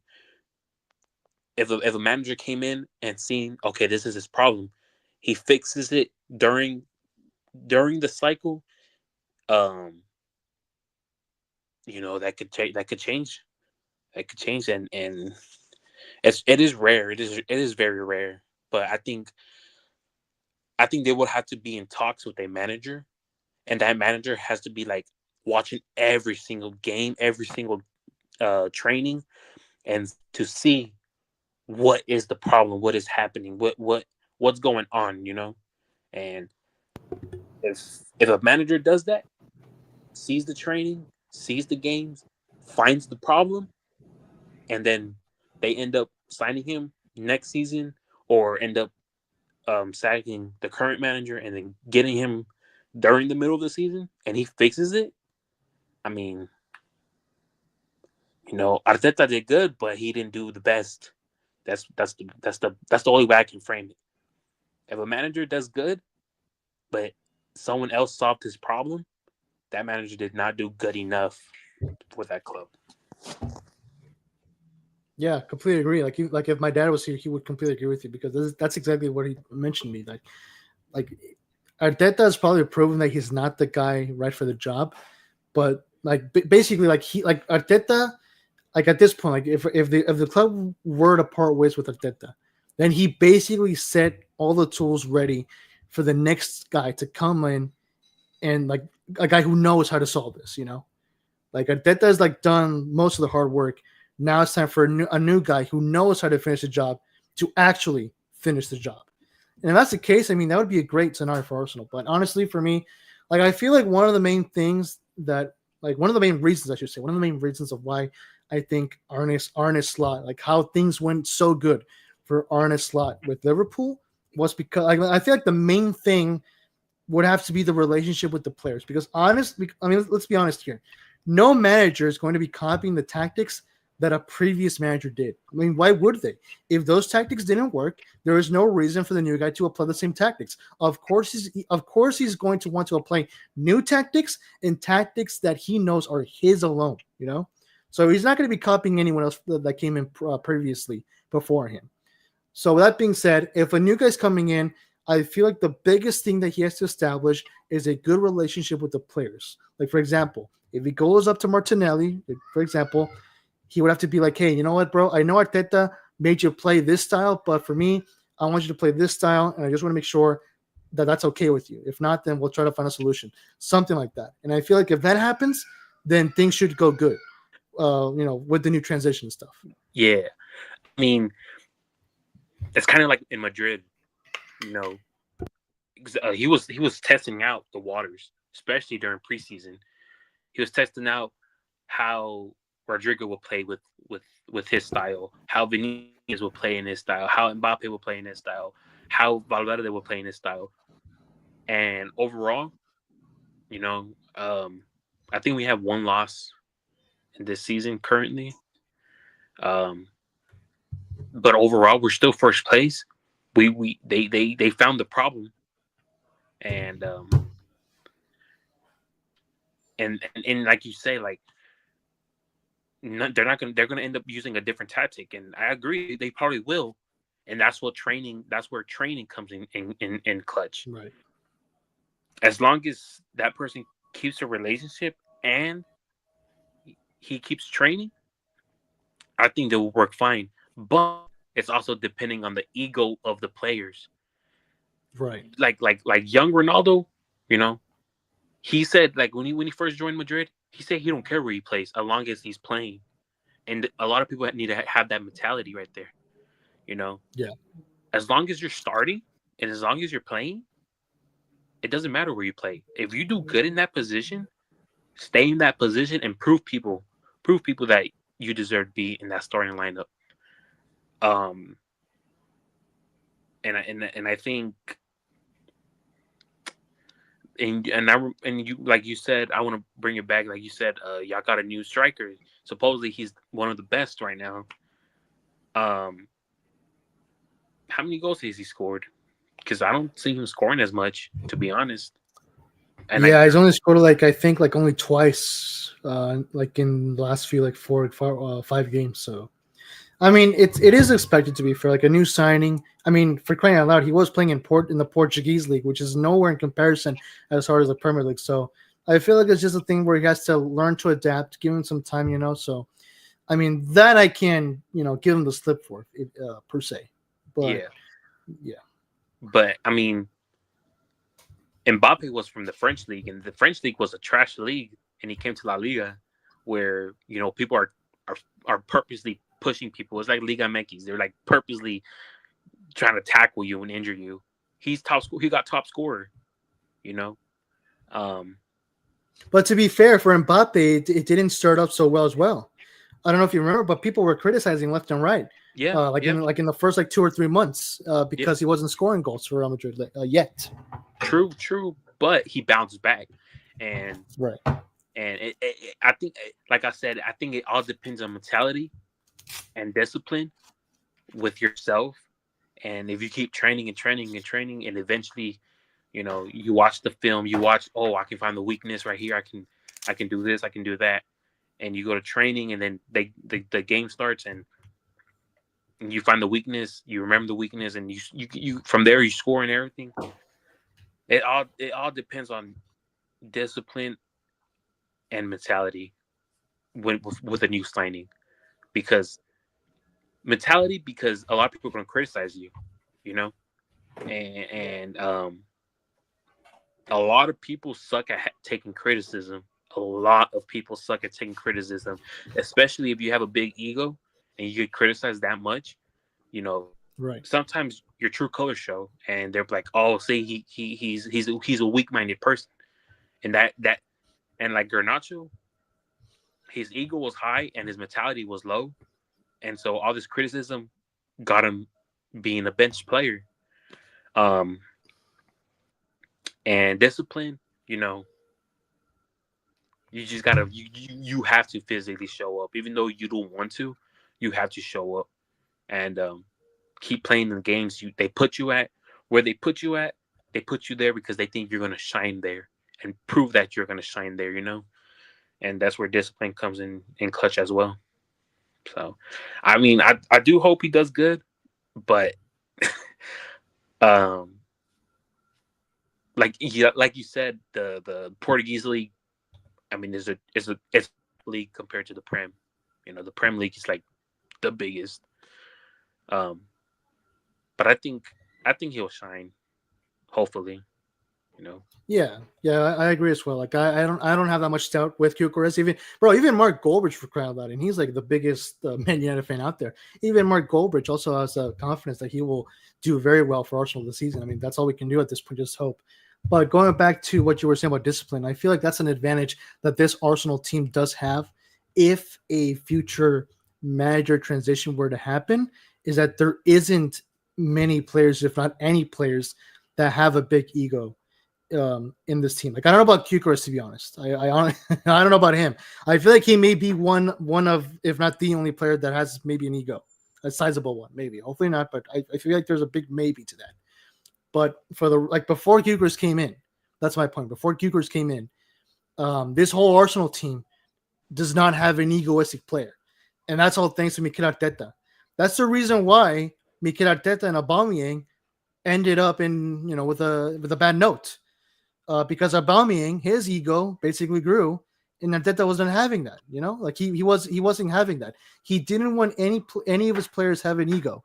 If a manager came in and seen, okay, this is his problem, he fixes it during the cycle. Um, that could change. That could change. That could change, and it is rare. It is very rare. But I think they would have to be in talks with a manager, and that manager has to be like watching every single game, every single training, and to see what is the problem, what is happening, what's going on, and if a manager does that, sees the training, sees the games, finds the problem, and then they end up signing him next season, or end up sacking the current manager and then getting him during the middle of the season, and he fixes it. I mean, Arteta did good, but he didn't do the best. That's the only way I can frame it. If a manager does good, but someone else solved his problem, that manager did not do good enough for that club. Yeah, completely agree. Like if my dad was here, he would completely agree with you because that's exactly what he mentioned to me. Like Arteta has probably proven that he's not the guy right for the job, but like basically like Arteta, like at this point, like if the club were to part ways with Arteta, then he basically set all the tools ready for the next guy to come in, and like a guy who knows how to solve this. Like Arteta has like done most of the hard work. Now it's time for a new guy who knows how to finish the job to actually finish the job. And if that's the case, I mean, that would be a great scenario for Arsenal. But honestly, for me, like I feel like one of the main reasons, I should say, one of the main reasons of why I think Arne Slot, like how things went so good for Arne Slot with Liverpool, was because I feel like the main thing would have to be the relationship with the players. Because let's be honest here. No manager is going to be copying the tactics that a previous manager did. I mean, why would they? If those tactics didn't work, there is no reason for the new guy to apply the same tactics. Of course, he's going to want to apply new tactics and tactics that he knows are his alone. So he's not going to be copying anyone else that came in previously before him. So with that being said, if a new guy's coming in, I feel like the biggest thing that he has to establish is a good relationship with the players. Like, for example, if he goes up to Martinelli, for example, he would have to be like, hey, you know what, bro? I know Arteta made you play this style, but for me, I want you to play this style, and I just want to make sure that's okay with you. If not, then we'll try to find a solution, something like that. And I feel like if that happens, then things should go good. With the new transition stuff. Yeah, I mean, it's kind of like in Madrid. You know, he was testing out the waters, especially during preseason. He was testing out how Rodrigo will play with his style, how Vinicius will play in his style, how Mbappe will play in his style, how Valverde will play in his style. And overall, you know, I think we have one loss in this season currently. Um, but overall, we're still first place. They found the problem, and and like you say, like they're gonna end up using a different tactic, and I agree they probably will, and that's where training comes in clutch. Right. As long as that person keeps a relationship and he keeps training, I think they will work fine. But it's also depending on the ego of the players. Right. Like young Ronaldo, you know, he said like when he first joined Madrid, he said he don't care where he plays as long as he's playing. And a lot of people need to have that mentality right there. You know, Yeah. as long as you're starting and as long as you're playing, it doesn't matter where you play. If you do good in that position, stay in that position and prove people that you deserve to be in that starting lineup. Um, and I think and you like you said, I want to bring it back. Like you said, y'all got a new striker. Supposedly he's one of the best right now. Um, how many goals has he scored? Because I don't see him scoring as much, to be honest. And I Yeah, he's only scored I think only twice, like in the last few like 5 games. So I mean, it is expected to be for like a new signing. I mean, for crying out loud, he was playing in the Portuguese league, which is nowhere in comparison as hard as the Premier League. So I feel like it's just a thing where he has to learn to adapt, give him some time. So I mean, that I can give him the slip for per se, but yeah, yeah, but I mean, Mbappe was from the French league, and the French league was a trash league, and he came to La Liga, where people are purposely pushing people. It's like Liga MX. They're like purposely trying to tackle you and injure you. He got top scorer. You know. Um, but to be fair for Mbappe, it didn't start up so well as well. I don't know if you remember, but people were criticizing left and right. yeah, yeah, In the first 2 or 3 months, yeah. because he wasn't scoring goals for Real Madrid yet. True. But he bounced back, and Right. I think, like I said, I think it all depends on mentality and discipline with yourself. And if you keep training and training and training, and eventually, you watch the film, you watch, oh, I can find the weakness right here. I can do this, I can do that. And you go to training, and then the game starts, and you find the weakness, you remember the weakness, and you from there you score and everything. It all depends on discipline and mentality with a new signing, because because a lot of people are going to criticize you, you know, and a lot of people suck at taking criticism. A lot of people suck at taking criticism, especially if you have a big ego and you get criticized that much. You know, Right. sometimes your true colors show, and they're like, "Oh, see, he's a weak-minded person," and that and like Garnacho, his ego was high and his mentality was low, and so all this criticism got him being a bench player. Um, and discipline, you know, you just gotta you have to physically show up, even though you don't want to. You have to show up and keep playing the games they put you at. Where they put you at, they put you there because they think you're gonna shine there and prove that you're gonna shine there. And that's where discipline comes in clutch as well. So, I mean, I do hope he does good, but um, like you said, the Portuguese league. I mean, it's a league compared to the Prem. The Prem League is like the biggest. Um, but I think he'll shine. Hopefully, you know. Yeah, I agree as well. Like I don't have that much doubt with Gyökeres. Even Mark Goldbridge for crying out loud, and he's like the biggest Man United fan out there. Even Mark Goldbridge also has confidence that he will do very well for Arsenal this season. I mean, that's all we can do at this point, just hope. But going back to what you were saying about discipline, I feel like that's an advantage that this Arsenal team does have if a future manager transition were to happen, is that there isn't many players, if not any players, that have a big ego in this team. Like I don't know about Gyökeres, to be honest. I don't know about him. I feel like he may be one of, if not the only player that has maybe an ego, a sizable one, maybe. Hopefully not, but I feel like there's a big maybe to that. But for the before Gyökeres came in, that's my point. Before Gyökeres came in, this whole Arsenal team does not have an egoistic player, and that's all thanks to Mikel Arteta. That's the reason why Mikel Arteta and Aubameyang ended up in with a bad note. Because Aubameyang, his ego basically grew, and Arteta wasn't having that. Like he wasn't having that. He didn't want any of his players have an ego,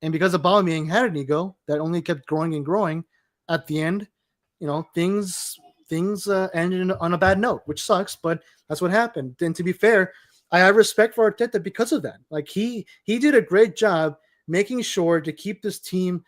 and because Aubameyang had an ego that only kept growing and growing, at the end, things ended on a bad note, which sucks, but that's what happened. And to be fair, I have respect for Arteta because of that. Like he did a great job making sure to keep this team,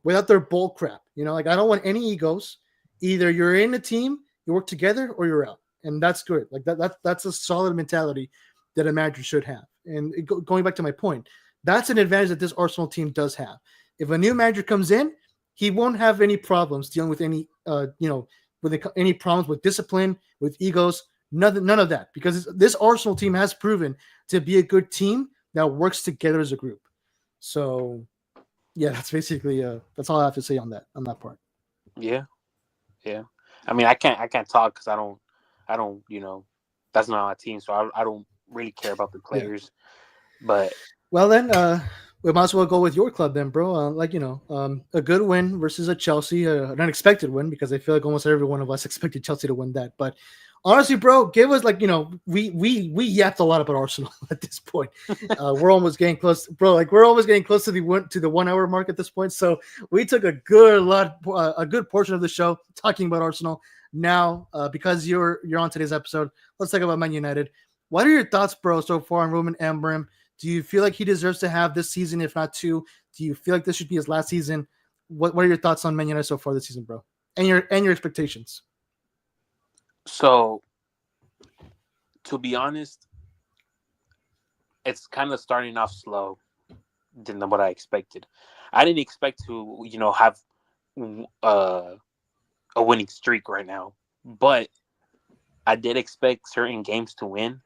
without their bull crap. Like I don't want any egos. Either you're in a team, you work together, or you're out, and that's good. Like that's a solid mentality that a manager should have. And going back to my point, that's an advantage that this Arsenal team does have. If a new manager comes in, he won't have any problems dealing with any any problems with discipline, with egos, none of that, because this Arsenal team has proven to be a good team that works together as a group. So, yeah, that's basically that's all I have to say on that part. Yeah. I mean, I can't talk because I don't, that's not my team, so I don't really care about the players. Yeah. But well, then we might as well go with your club then, bro. A good win versus a Chelsea, an unexpected win, because I feel like almost every one of us expected Chelsea to win that. But honestly, bro, give us we yapped a lot about Arsenal at this point. We're almost getting close, bro. Like we're almost getting close to the 1 hour mark at this point. So we took a good portion of the show talking about Arsenal. Now, because you're on today's episode, let's talk about Man United. What are your thoughts, bro, so far on Ruben Amorim? Do you feel like he deserves to have this season, if not two? Do you feel like this should be his last season? What are your thoughts on Man United so far this season, bro? And your expectations? So, to be honest, it's kind of starting off slow than what I expected. I didn't expect to, have a winning streak right now, but I did expect certain games to win,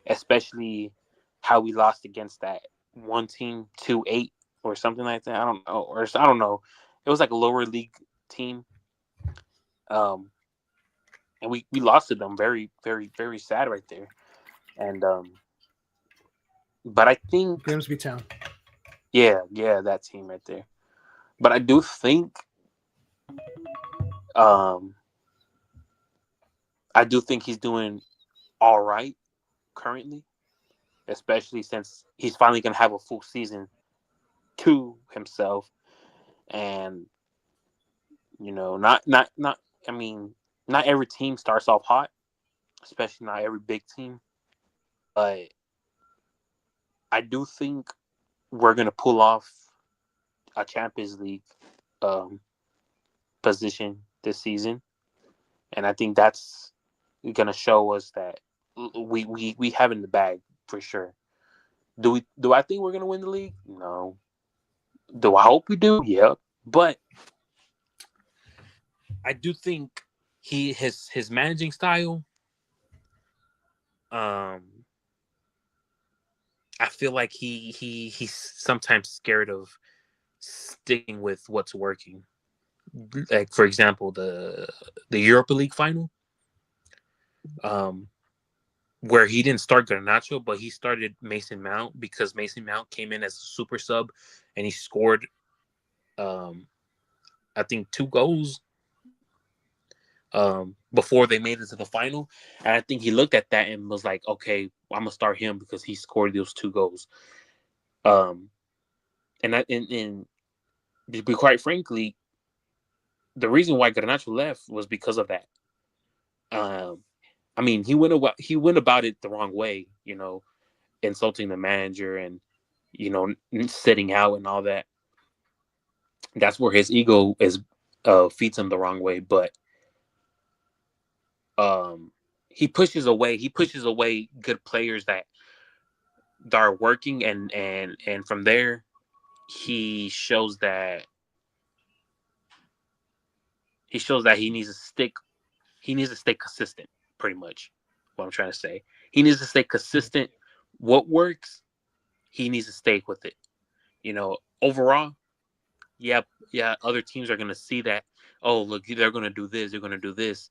especially how we lost against that one team 2-8 or something like that. I don't know. It was like a lower league team. And we lost to them. Very, very, very sad right there. And but I think Grimsby Town. Yeah, that team right there. But I do think he's doing all right currently, especially since he's finally gonna have a full season to himself, and not I mean, not every team starts off hot, especially not every big team. But I do think we're going to pull off a Champions League position this season. And I think that's going to show us that we have in the bag for sure. Do I think we're going to win the league? No. Do I hope we do? Yeah. But I do think his managing style, I feel like he's sometimes scared of sticking with what's working. Like, for example, the Europa League final, where he didn't start Garnacho, but he started Mason Mount because Mason Mount came in as a super sub, and he scored, I think, 2 goals before they made it to the final. And I think he looked at that and was like, okay, I'm gonna start him because he scored those 2 goals. And to be quite frankly, the reason why Garnacho left was because of that. Um, I mean, he went about it the wrong way, insulting the manager and sitting out and all that. That's where his ego is feeds him the wrong way. But um, he pushes away good players that are working, and from there he shows that he needs to stay consistent. Pretty much, what I'm trying to say. He needs to stay consistent. What works, he needs to stay with it. Overall, yeah, yeah. Other teams are gonna see that. Oh, look, they're gonna do this. They're gonna do this.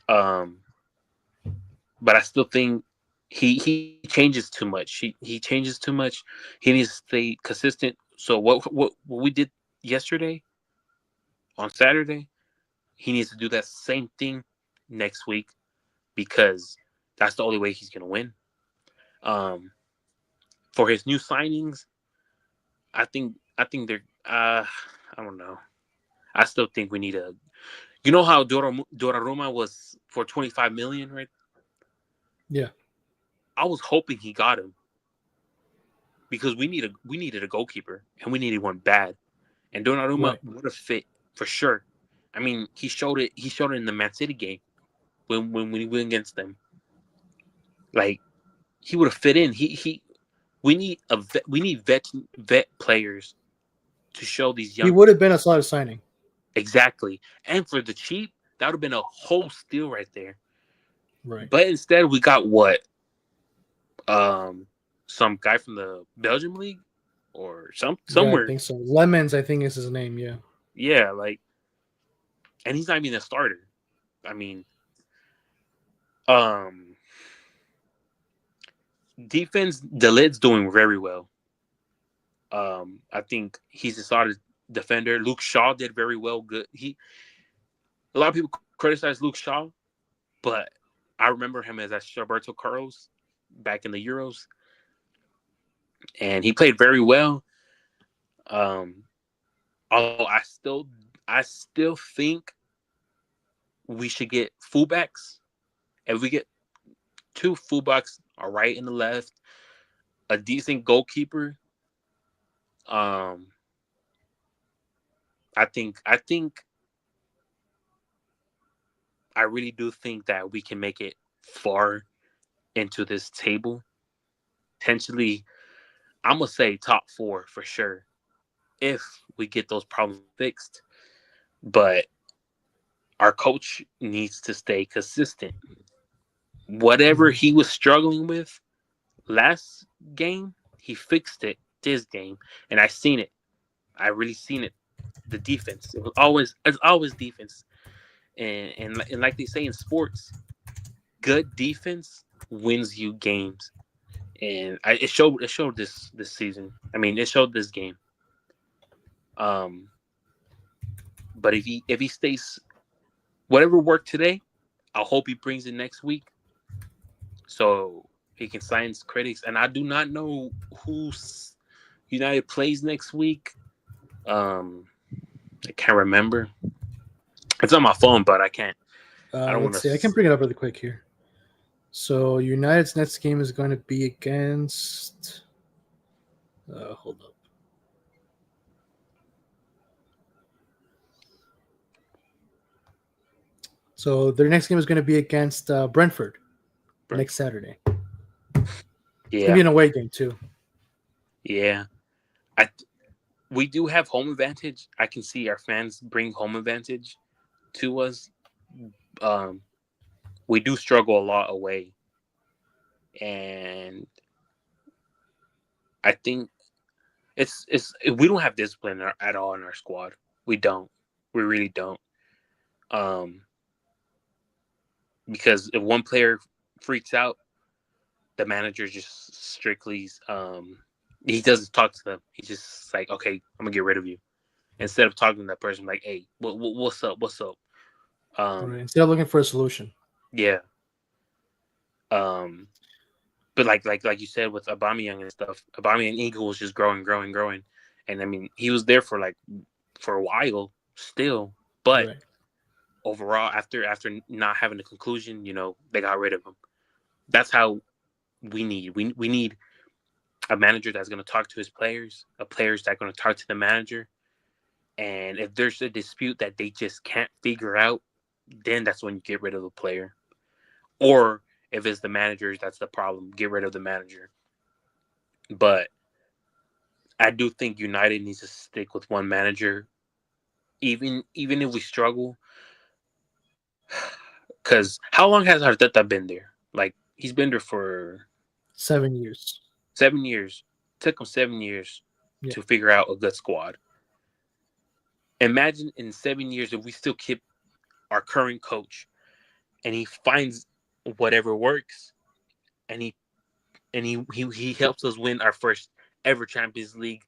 Um, but I still think he changes too much. He changes too much. He needs to stay consistent. So what we did yesterday on Saturday, he needs to do that same thing next week because that's the only way he's gonna win. Um, for his new signings, I think they're I don't know. I still think we need a. You know how Donnarumma was for 25 million, right? Yeah. I was hoping he got him because we needed a goalkeeper and we needed one bad, and Donnarumma Right. would have fit for sure. I mean, he showed it. He showed it in the Man City game when we went against them. Like he would have fit in. He we need vet players to show these He young. would have been a solid signing. Exactly. And for the cheap, that would have been a whole steal right there. Right. But instead we got what? Some guy from the Belgium league or Yeah, I somewhere. think so. Lemons, I think is his name. Yeah. Yeah, like, and he's not even a starter. I mean, um defense, the lid's doing very well. I think he's a solid defender. Luke Shaw did very well. Good. A lot of people criticize Luke Shaw, but I remember him as Roberto Carlos back in the Euros, and he played very well. Um, although I still think we should get fullbacks. If we get two fullbacks, a right and a left, a decent goalkeeper, um, I think I really do think that we can make it far into this table. Potentially, I'm gonna say top four for sure if we get those problems fixed. But our coach needs to stay consistent. Whatever Mhm. he was struggling with last game, he fixed it this game, and I seen it. I really seen it. The defense. It's always defense, and like they say in sports, good defense wins you games, and it showed this season. I mean, it showed this game. Um, but if he stays whatever worked today, I hope he brings it next week so he can silence critics. And I do not know who's United plays next week. Um, I can't remember. It's on my phone, but I can't. I don't want Let's see. I can to. bring it up really quick here. So United's next game is going to be against. Hold up. So their next game is going to be against Brentford next Saturday. It's going to Yeah, be an away game too. yeah. I We do have home advantage. I can see our fans bring home advantage to us. Um, we do struggle a lot away, and I think it's we don't have discipline at all in our squad. We don't. We really don't. Um, because if one player freaks out, the manager just strictly he doesn't talk to them. He's just like, okay, I'm gonna get rid of you. Instead of talking to that person, like, hey, what's up? What's up? Right. Um, Instead of looking for a solution. yeah. Um, but like you said with Aubameyang and stuff, Aubameyang ego was just growing, growing, growing, and I mean he was there for a while still, But Right. overall, after not having a conclusion, they got rid of him. That's how we need. We need a manager that's going to talk to his players, a players that are going to talk to the manager. And if there's a dispute that they just can't figure out, then that's when you get rid of the player. Or if it's the managers, that's the problem. Get rid of the manager. But I do think United needs to stick with one manager, even if we struggle. Because how long has Arteta been there? Like, he's been there for 7 years. 7 years. Took him 7 years Yeah. to figure out a good squad. Imagine in 7 years if we still keep our current coach and he finds whatever works and he helps us win our first ever Champions League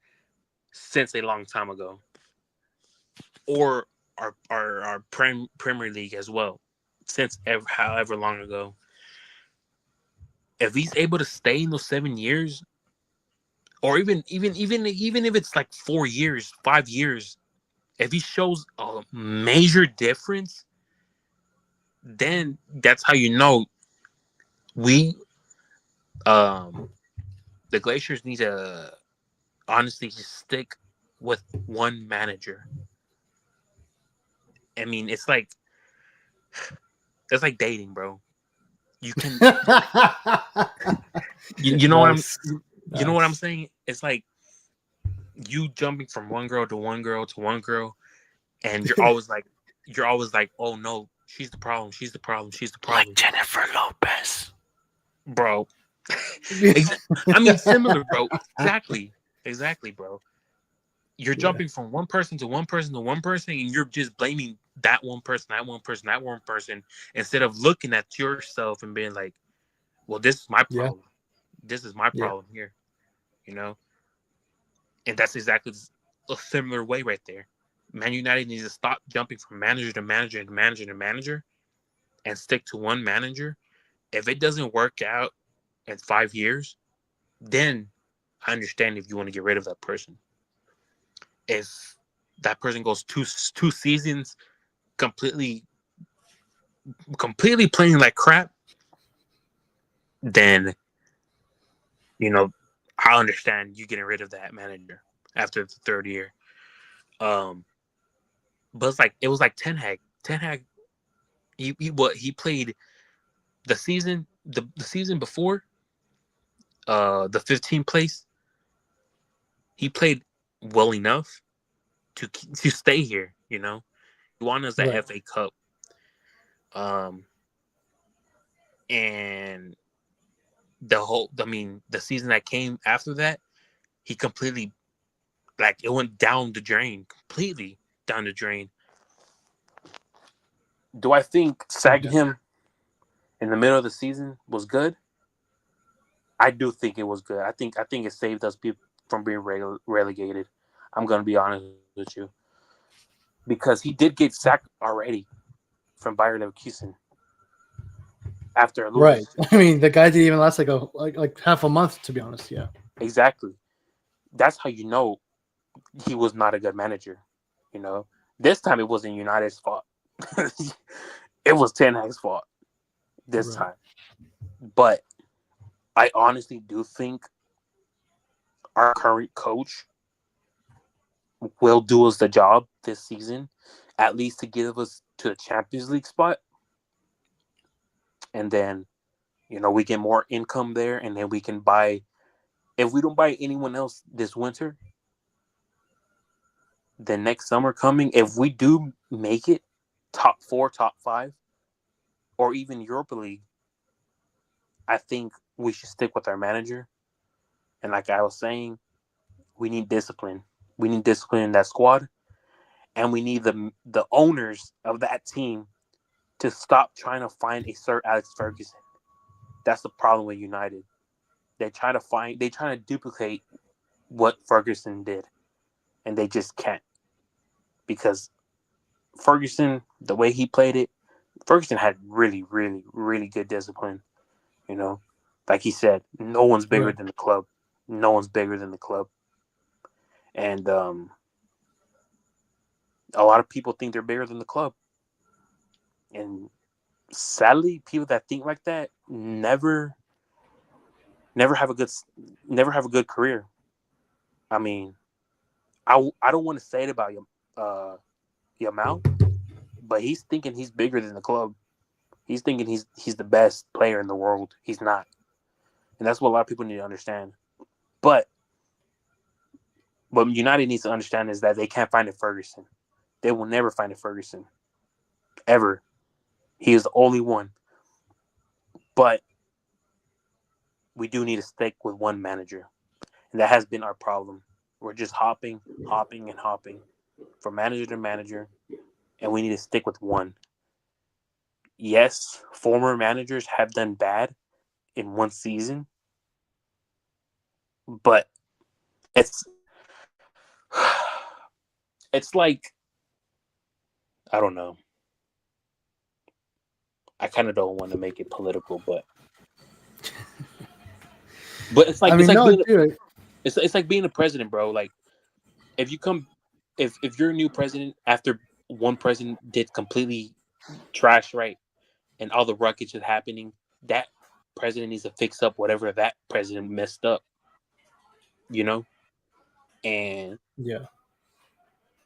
since a long time ago, or our Premier League as well, since however long ago. If he's able to stay in those 7 years, or even if it's like 4 years, 5 years, if he shows a major difference, then that's how you know we the Glaciers need to honestly just stick with one manager. I mean, it's like dating, bro. You can you know Nice. you know what I'm Nice. saying? It's like you jumping from one girl to one girl to one girl, and you're always like, oh no, she's the problem, she's the problem, she's the problem. Like Jennifer Lopez. Bro. I mean, similar, bro. Exactly, bro. You're jumping from one person to one person to one person, and you're just blaming that one person, that one person, that one person, instead of looking at yourself and being like, well, this is my Yeah. problem. This is my Yeah. problem here, you know? And that's exactly a similar way right there. Man United needs to stop jumping from manager to manager to manager to manager and stick to one manager. If it doesn't work out in 5 years, then I understand if you want to get rid of that person. If that person goes two seasons completely playing like crap, then I understand you getting rid of that manager after the third year. But it was like Ten Hag. Ten Hag, he played the season the season before, the 15th place. He played well enough to stay here. He won us the Right. FA Cup. And the season that came after that, he completely, it went down the drain, completely down the drain. Do I think sagging him in the middle of the season was good? I do think it was good. I think it saved us from being relegated. I'm gonna be honest with you, because he did get sacked already from Bayer Leverkusen after a Right. losing. I mean, the guy didn't even last like half a month, to be honest. Yeah. Exactly. That's how you know he was not a good manager. This time it wasn't United's fault. It was Ten Hag's fault this time. But I honestly do think our current coach will do us the job this season, at least to give us to a Champions League spot. And then, we get more income there, and then we can buy. If we don't buy anyone else this winter, then next summer coming, if we do make it top 4, top 5, or even Europa League, I think we should stick with our manager. And like I was saying, we need discipline. We need discipline in that squad, and we need the owners of that team to stop trying to find a Sir Alex Ferguson. That's the problem with United. They try to duplicate what Ferguson did, and they just can't, because Ferguson, the way he played it, Ferguson had really, really, really good discipline. Like he said, no one's bigger than the club. No one's bigger than the club. And A lot of people think they're bigger than the club, and sadly, people that think like that never have a good career. I mean, I don't want to say it about Yamal, but he's thinking he's bigger than the club. He's thinking he's the best player in the world. He's not, and that's what a lot of people need to understand. But what United needs to understand is that they can't find a Ferguson. They will never find a Ferguson, ever. He is the only one. But we do need to stick with one manager, and that has been our problem. We're just hopping from manager to manager, and we need to stick with one. Yes, former managers have done bad in one season, but it's like, I don't know. I kind of don't want to make it political, but it's like, it's like being a president, bro. Like, if you're a new president after one president did completely trash, right, and all the wreckage is happening, that president needs to fix up whatever that president messed up, you know? And yeah,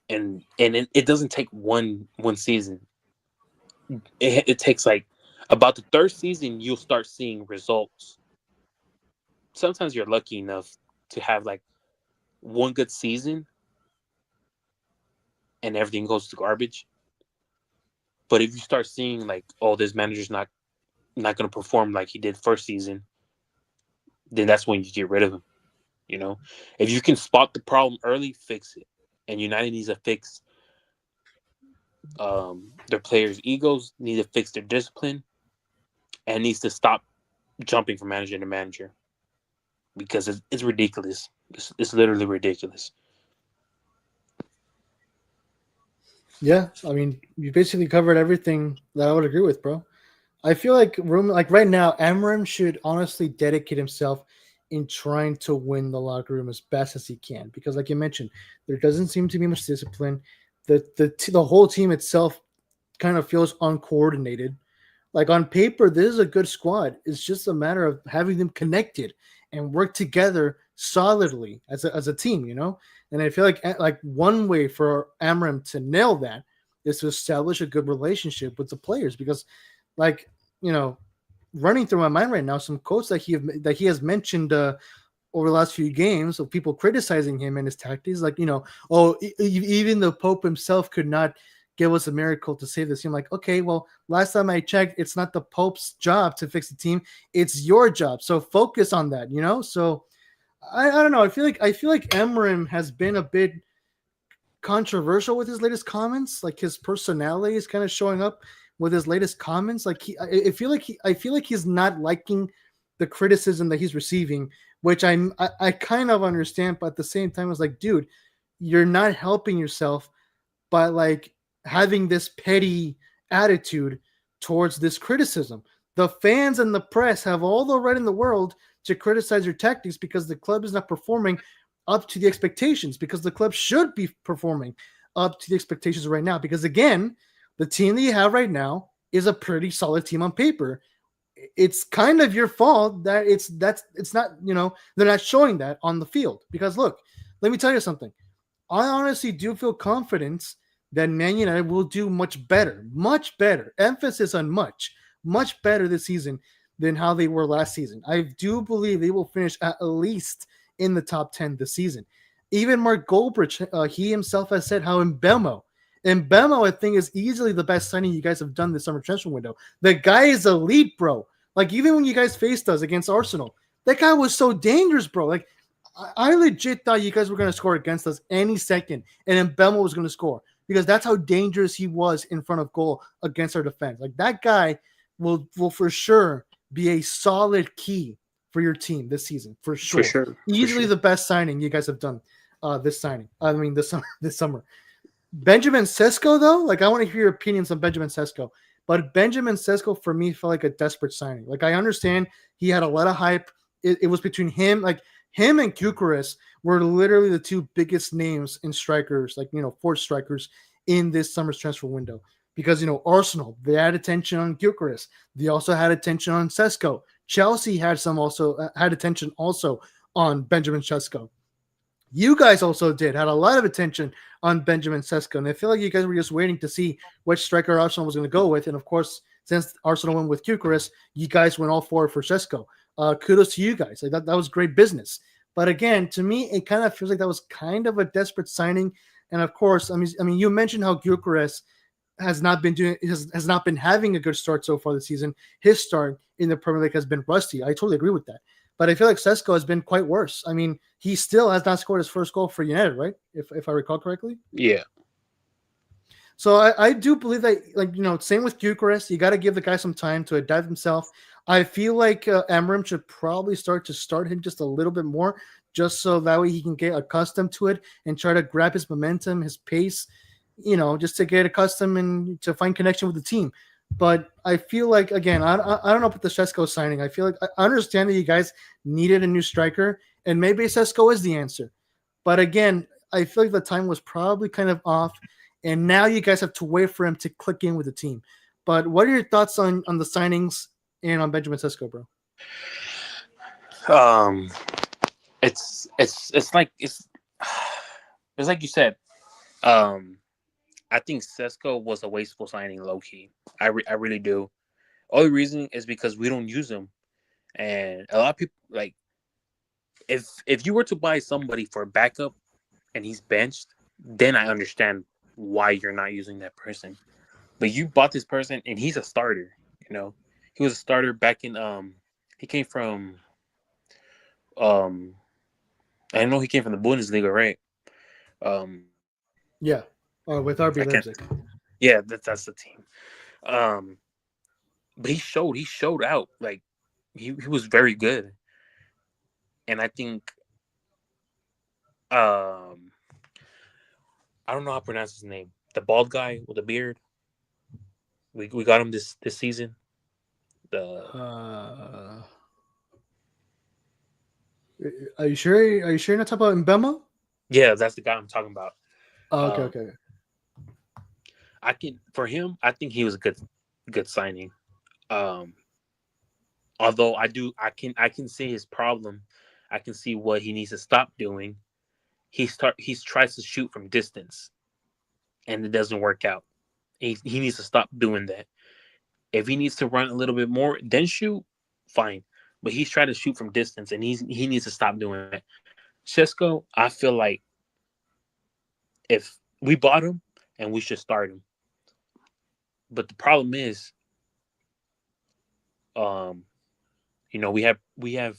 and it doesn't take one season. It takes like about the third season you'll start seeing results. Sometimes you're lucky enough to have like one good season and everything goes to garbage. But if you start seeing like, oh, this manager's not going to perform like he did first season, then that's when you get rid of him. You know, if you can spot the problem early, fix it. And United needs to fix their players' egos, need to fix their discipline, and needs to stop jumping from manager to manager, because it's ridiculous. It's literally ridiculous. yeah. I mean, you basically covered everything that I would agree with, bro. I feel like right now, Amram should honestly dedicate himself in trying to win the locker room as best as he can, because, like you mentioned, there doesn't seem to be much discipline. The whole team itself kind of feels uncoordinated. Like, on paper, this is a good squad. It's just a matter of having them connected and work together solidly as a team, you know? And I feel like one way for Amram to nail that is to establish a good relationship with the players, because, like, you know, running through my mind right now, some quotes that he has mentioned over the last few games of people criticizing him and his tactics, like, you know, even the Pope himself could not give us a miracle to save this team. Like, okay, well, last time I checked, it's not the Pope's job to fix the team; it's your job. So focus on that, you know. So I don't know. I feel like Emram has been a bit controversial with his latest comments. Like, his personality is kind of showing up with his latest comments. Like, I feel like he's not liking the criticism that he's receiving, which I kind of understand, but at the same time, it's like, dude, you're not helping yourself by like having this petty attitude towards this criticism. The fans and the press have all the right in the world to criticize your tactics because the club is not performing up to the expectations, because the club should be performing up to the expectations right now. Because again, the team that you have right now is a pretty solid team on paper. It's kind of your fault that it's not, you know, they're not showing that on the field. Because look, let me tell you something. I honestly do feel confident that Man United will do much better, emphasis on much better this season than how they were last season. I do believe they will finish at least in the top 10 this season. Even Mark Goldbridge, he himself has said how Mbemo, I think, is easily the best signing you guys have done this summer transfer window. The guy is elite, bro. Like, even when you guys faced us against Arsenal, that guy was so dangerous, bro. Like, I legit thought you guys were going to score against us any second, and Mbemo was going to score, because that's how dangerous he was in front of goal against our defense. Like, that guy will for sure be a solid key for your team this season, for sure. Easily the best signing you guys have done this summer. Benjamin Sesko, though, like, I want to hear your opinions on Benjamin Sesko. But Benjamin Sesko, for me, felt like a desperate signing. Like, I understand he had a lot of hype. It was between him, like, him and Gyökeres were literally the two biggest names in strikers, like, you know, four strikers in this summer's transfer window. Because, Arsenal, they had attention on Gyökeres. They also had attention on Sesko. Chelsea had attention also on Benjamin Sesko. You guys also had a lot of attention on Benjamin Sesko. And I feel like you guys were just waiting to see which striker Arsenal was going to go with. And of course, since Arsenal went with Gyökeres, you guys went all for Sesko. Kudos to you guys. That was great business. But again, to me, it kind of feels like that was kind of a desperate signing. And of course, I mean, you mentioned how Gyökeres has not been having a good start so far this season. His start in the Premier League has been rusty. I totally agree with that. But I feel like Sesko has been quite worse. I mean, he still has not scored his first goal for United, right? If I recall correctly. Yeah. So I do believe that, same with Gyökeres, you got to give the guy some time to adapt himself. I feel like Amorim should probably start him just a little bit more, just so that way he can get accustomed to it and try to grab his momentum, his pace, just to get accustomed and to find connection with the team. But I feel like, again, I don't know about the Sesko signing. I feel like I understand that you guys needed a new striker, and maybe Sesko is the answer. But again, I feel like the time was probably kind of off, and now you guys have to wait for him to click in with the team. But what are your thoughts on the signings and on Benjamin Sesko, bro? It's like you said. I think Sesko was a wasteful signing, low key. I really do. Only reason is because we don't use him, and a lot of people if you were to buy somebody for a backup and he's benched, then I understand why you're not using that person. But you bought this person and he's a starter. He was a starter back in he came from I know he came from the Bundesliga, right? Yeah. With RB Leipzig. Yeah, that's the team. But he showed out. Like he was very good. And I think I don't know how to pronounce his name. The bald guy with the beard. We got him this season. Are you sure? Are you sure you're not talking about Mbemo? Yeah, that's the guy I'm talking about. Oh, okay. I think he was a good signing. Although I can see his problem. I can see what he needs to stop doing. He tries to shoot from distance, and it doesn't work out. He needs to stop doing that. If he needs to run a little bit more, then shoot, fine. But he's trying to shoot from distance, and he needs to stop doing that. Sesko, I feel like if we bought him, and we should start him. But the problem is, we have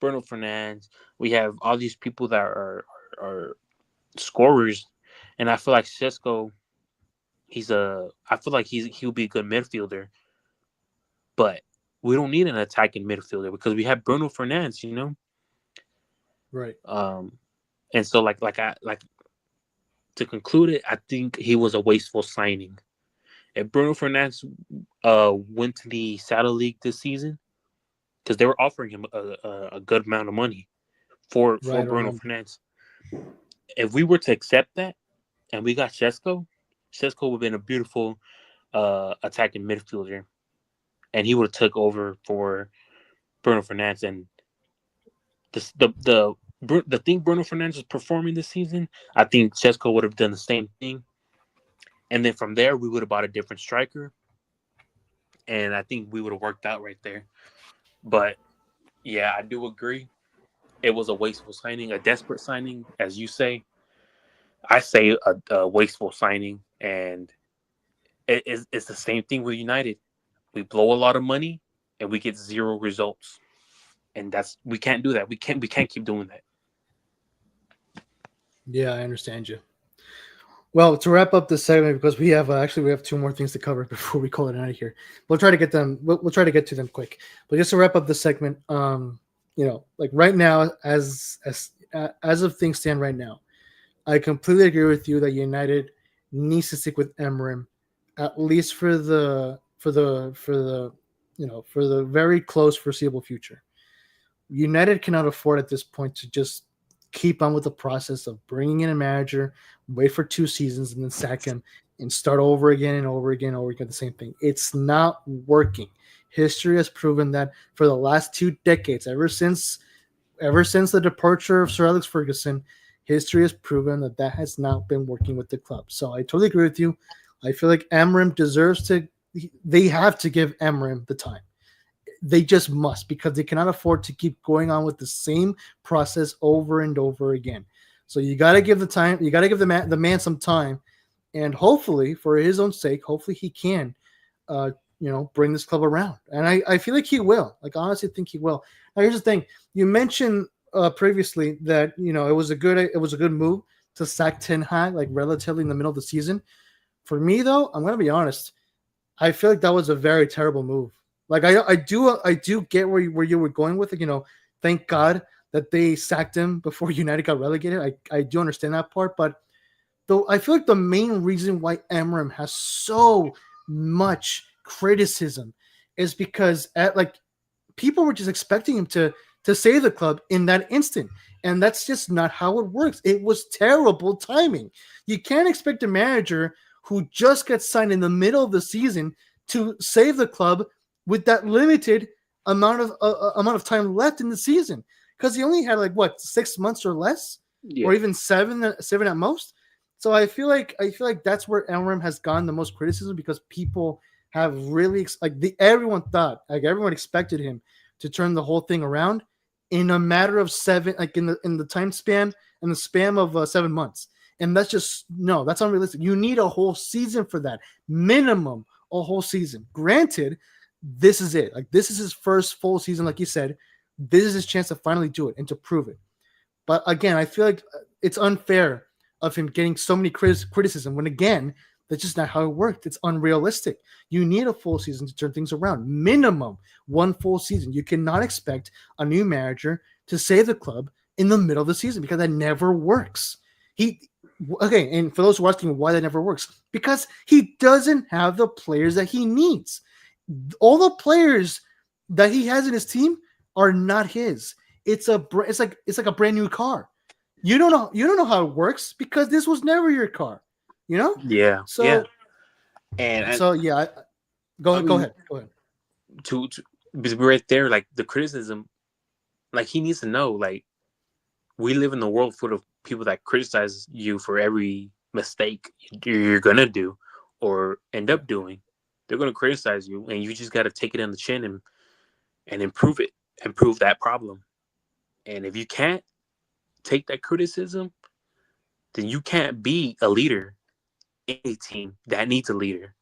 Bruno Fernandes, we have all these people that are scorers, and I feel like Sesko, he'll be a good midfielder, but we don't need an attacking midfielder because we have Bruno Fernandes, Right. And so to conclude it, I think he was a wasteful signing. If Bruno Fernandes went to the Saddle League this season, because they were offering him a good amount of money for Bruno Fernandes. If we were to accept that and we got Sesko would have been a beautiful attacking midfielder, and he would have took over for Bruno Fernandes. And the thing Bruno Fernandes was performing this season, I think Sesko would have done the same thing. And then from there, we would have bought a different striker. And I think we would have worked out right there. But, yeah, I do agree. It was a wasteful signing, a desperate signing, as you say. I say a wasteful signing. And it's the same thing with United. We blow a lot of money, and we get zero results. And we can't do that. We can't keep doing that. Yeah, I understand you. Well, to wrap up this segment, because we have two more things to cover before we call it out of here. We'll try to get them. We'll try to get to them quick. But just to wrap up this segment, right now, as of things stand right now, I completely agree with you that United needs to stick with Amorim, at least for the very close foreseeable future. United cannot afford at this point to just keep on with the process of bringing in a manager, wait for 2 seasons, and then sack him and start over again and over again and over again the same thing. It's not working. History has proven that for the last 2 decades, ever since the departure of Sir Alex Ferguson, history has proven that that has not been working with the club. So I totally agree with you. I feel like Amorim deserves to. They have to give Amorim the time. They just must, because they cannot afford to keep going on with the same process over and over again. So you got to give the time. You got to give the man some time, and hopefully, for his own sake, hopefully he can, bring this club around. And I feel like he will. Like, I honestly think he will. Now, here's the thing: you mentioned previously that it was a good move to sack Ten Hag like relatively in the middle of the season. For me, though, I'm gonna be honest. I feel like that was a very terrible move. Like, I do get where you were going with it. Thank God that they sacked him before United got relegated. I do understand that part, but though I feel like the main reason why Amorim has so much criticism is because people were just expecting him to save the club in that instant. And that's just not how it works. It was terrible timing. You can't expect a manager who just gets signed in the middle of the season to save the club with that limited amount of time left in the season, because he only had 6 months or less, or even seven at most. So I feel like that's where Amorim has gotten the most criticism, because people have really everyone expected him to turn the whole thing around in a matter of in the time span and the span of 7 months. And that's unrealistic. You need a whole season for that. Minimum a whole season. Granted, this is it. This is his first full season, like you said. This is his chance to finally do it and to prove it. But again, I feel like it's unfair of him getting so many criticism when, again, that's just not how it worked. It's unrealistic. You need a full season to turn things around. Minimum 1 full season. You cannot expect a new manager to save the club in the middle of the season, because that never works. And for those who are asking why that never works, because he doesn't have the players that he needs. All the players that he has in his team are not his. It's like a brand new car. You don't know how it works, because this was never your car. Yeah. So yeah. And so yeah. Go ahead. To right there, the criticism, he needs to know, we live in a world full of people that criticize you for every mistake you're gonna do or end up doing. They're gonna criticize you, and you just got to take it on the chin and improve it, improve that problem. And if you can't take that criticism, then you can't be a leader in a team that needs a leader.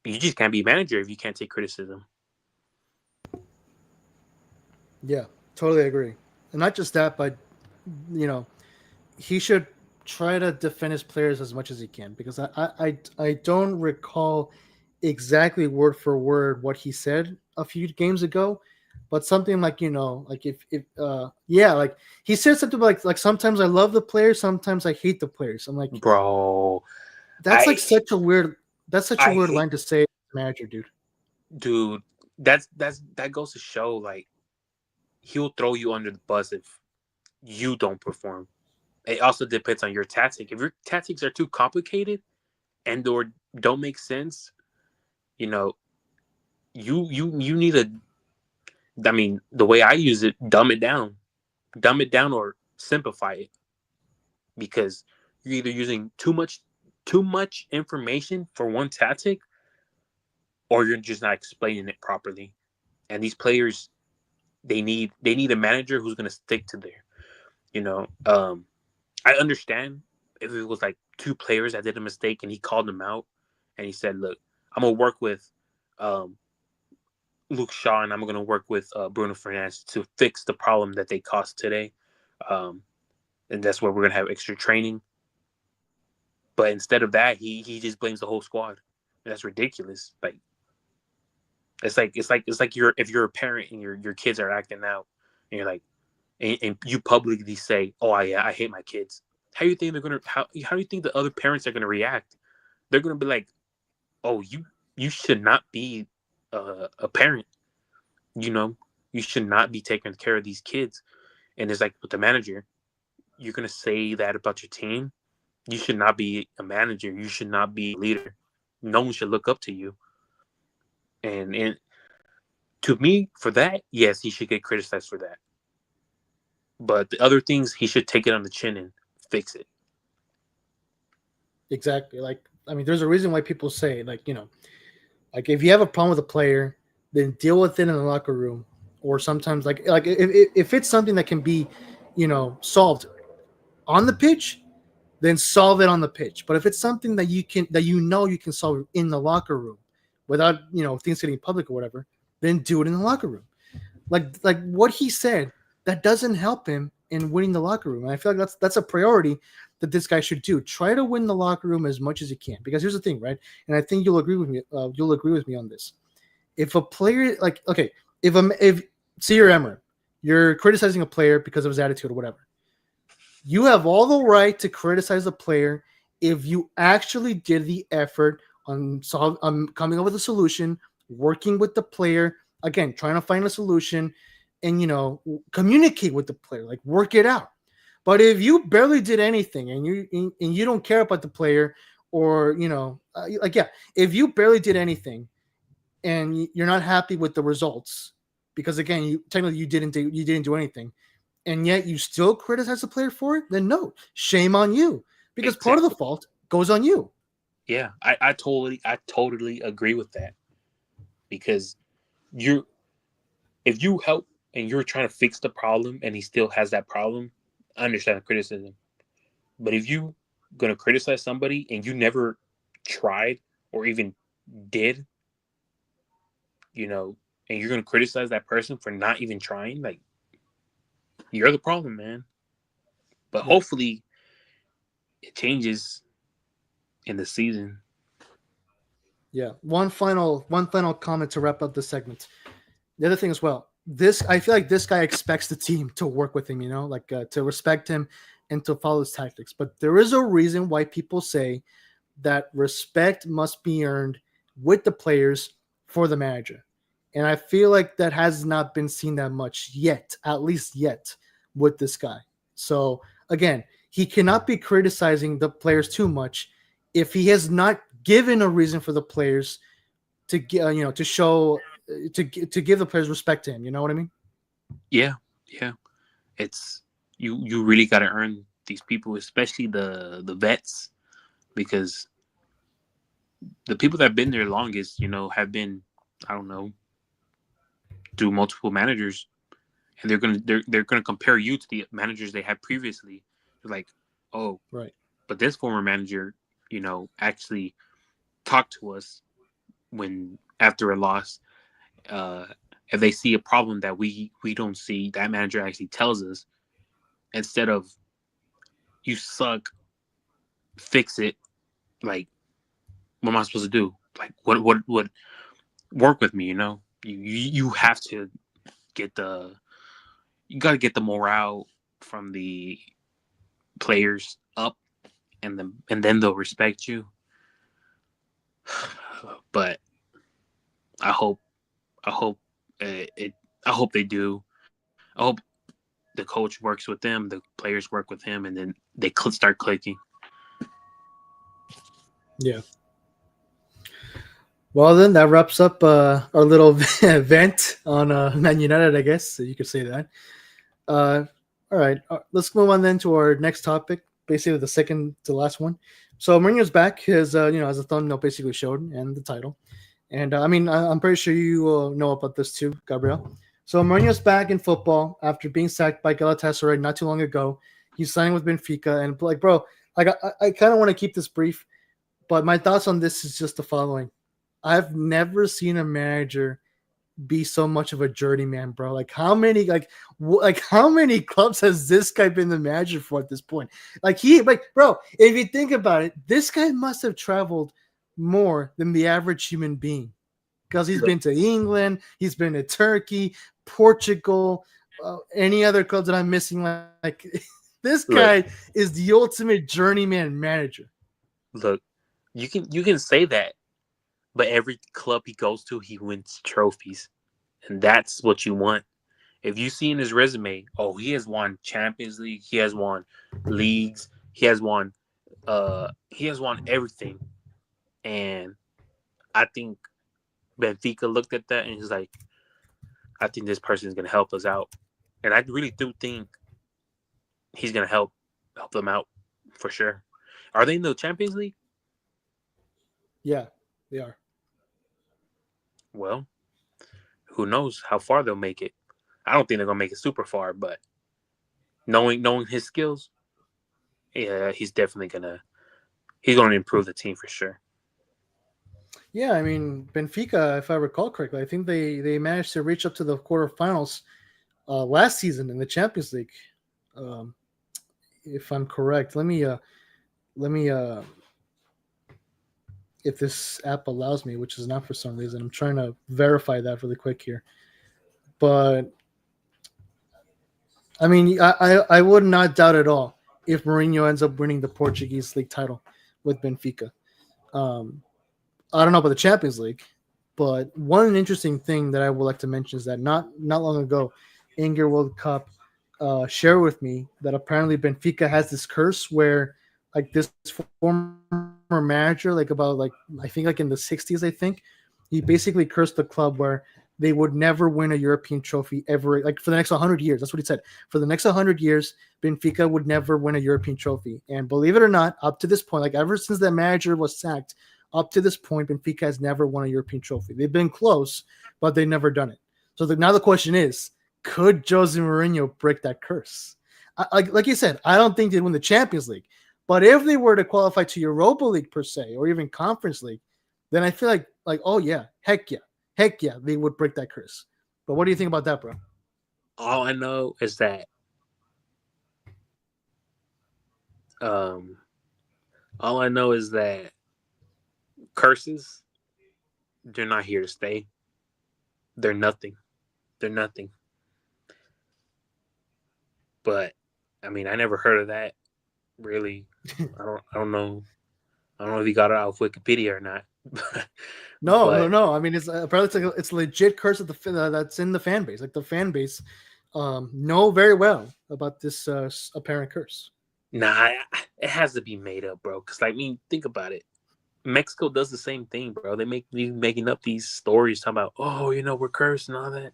You just can't be a manager if you can't take criticism. Yeah, totally agree. And not just that, but he should try to defend his players as much as he can, because I don't recall exactly word for word what he said a few games ago, but something he said something like sometimes I love the players, sometimes I hate the players. I'm like, bro, that's such a weird line to say, manager, dude. That goes to show, he'll throw you under the bus if you don't perform. It also depends on your tactic. If your tactics are too complicated and or don't make sense, you need to. I mean, the way I use it, dumb it down or simplify it, because you're either using too much information for one tactic, or you're just not explaining it properly. And these players, they need a manager who's going to stick to their, I understand if it was 2 players that did a mistake and he called them out and he said, look, I'm going to work with Luke Shaw and I'm going to work with Bruno Fernandes to fix the problem that they caused today. And that's where we're going to have extra training. But instead of that, he just blames the whole squad. And that's ridiculous. It's like if you're a parent and your kids are acting out and you're and you publicly say, "Oh, I hate my kids." How do you think how do you think the other parents are gonna react? They're gonna be like, "Oh, you should not be a parent. You should not be taking care of these kids." And it's with the manager, you're gonna say that about your team, you should not be a manager. You should not be a leader. No one should look up to you. And to me, for that, yes, he should get criticized for that. But the other things, he should take it on the chin and fix it. Exactly. Like, I mean, there's a reason why people say, like, you know, like if you have a problem with a player, then deal with it in the locker room. Or sometimes, like if it's something that can be, you know, solved on the pitch, then solve it on the pitch. But if it's something that you can solve in the locker room without, you know, things getting public or whatever, then do it in the locker room. Like what he said, that doesn't help him in winning the locker room. And I feel like that's a priority that this guy should do. Try to win the locker room as much as you can. Because here's the thing, right? And I think you'll agree with me. You'll agree with me on this. If a player, like, okay, if say you're Emmer, you're criticizing a player because of his attitude or whatever. You have all the right to criticize a player if you actually did the effort on coming up with a solution, working with the player, again, trying to find a solution, and, you know, communicate with the player, like work it out. But if you barely did anything and you don't care about the player, or, you know, if you barely did anything and you're not happy with the results, because again, you didn't do anything, and yet you still criticize the player for it, then no, shame on you, because part of the fault goes on you. Yeah, I totally agree with that, because if you help and you're trying to fix the problem and he still has that problem, I understand the criticism. But if you gonna criticize somebody and you never tried or even did, you know, and you're gonna criticize that person for not even trying, like, you're the problem, man. But hopefully it changes in the season. Yeah. One final comment to wrap up this segment. The other thing as well, I feel like this guy expects the team to work with him, you know, like to respect him and to follow his tactics. But there is a reason why people say that respect must be earned with the players for the manager. And I feel like that has not been seen that much yet, at least yet, with this guy. So again, he cannot be criticizing the players too much if he has not given a reason for the players to to show to give the players respect to him. You know what I mean? Yeah. It's you really got to earn these people, especially the vets, because the people that have been there longest, you know, have been, I don't know, through multiple managers, and they're gonna compare you to the managers they had previously. They're like, oh, right, but this former manager, you know, actually talked to us when after a loss. If they see a problem that we don't see, that manager actually tells us, instead of you suck, fix it. Like, what am I supposed to do? Like, what work with me? You know, you have to you got to get the morale from the players up, and then they'll respect you. But I hope I hope they do. I hope the coach works with them, the players work with him, and then they start clicking. Yeah. Well, then that wraps up our little vent on Man United, I guess, so you could say that. All right, let's move on then to our next topic, basically the second to last one. So Mourinho's back, as as the thumbnail basically showed, and the title. And I mean, I'm pretty sure you know about this too, Gabriel. So Mourinho's back in football after being sacked by Galatasaray not too long ago. He's signing with Benfica, and like, bro, like I kind of want to keep this brief, but my thoughts on this is just the following. I've never seen a manager be so much of a journeyman, bro. Like how many clubs has this guy been the manager for at this point? Bro, if you think about it, this guy must have traveled more than the average human being, because he's been to England, he's been to Turkey, Portugal, any other clubs that I'm missing. Like this guy is the ultimate journeyman manager. Look, you can say that, but every club he goes to, he wins trophies, and that's what you want. If you see in his resume, oh, he has won Champions League, he has won leagues, he has won everything. And I think Benfica looked at that and he's like, I think this person is gonna help us out. And I really do think he's gonna help them out for sure. Are they in the Champions League? Yeah, they are. Well, who knows how far they'll make it. I don't think they're gonna make it super far, but knowing his skills, yeah, he's gonna improve the team for sure. Yeah, I mean Benfica, if I recall correctly, I think they managed to reach up to the quarterfinals last season in the Champions League. If I'm correct, let me if this app allows me, which is not for some reason. I'm trying to verify that really quick here. But I mean, I would not doubt at all if Mourinho ends up winning the Portuguese league title with Benfica. I don't know about the Champions League, but one interesting thing that I would like to mention is that not long ago, Inger World Cup shared with me that apparently Benfica has this curse where like this former manager, like about like I think like in the 60s, I think he basically cursed the club where they would never win a European trophy ever, like for the next 100 years. That's what he said. For the next 100 years, Benfica would never win a European trophy. And believe it or not, up to this point, like ever since that manager was sacked, up to this point, Benfica has never won a European trophy. They've been close, but they've never done it. So now the question is, could Jose Mourinho break that curse? Like you said, I don't think they'd win the Champions League. But if they were to qualify to Europa League per se, or even Conference League, then I feel like oh yeah, heck yeah, they would break that curse. But what do you think about that, bro? All I know is that curses, they're not here to stay. They're nothing. But I mean, I never heard of that. Really, I don't know. I don't know if you got it out of Wikipedia or not. No. I mean, it's apparently it's a legit curse of that's in the fan base. Like the fan base know very well about this apparent curse. Nah, it has to be made up, bro. Because I mean, think about it. Mexico does the same thing, bro. They making up these stories talking about, oh, we're cursed and all that.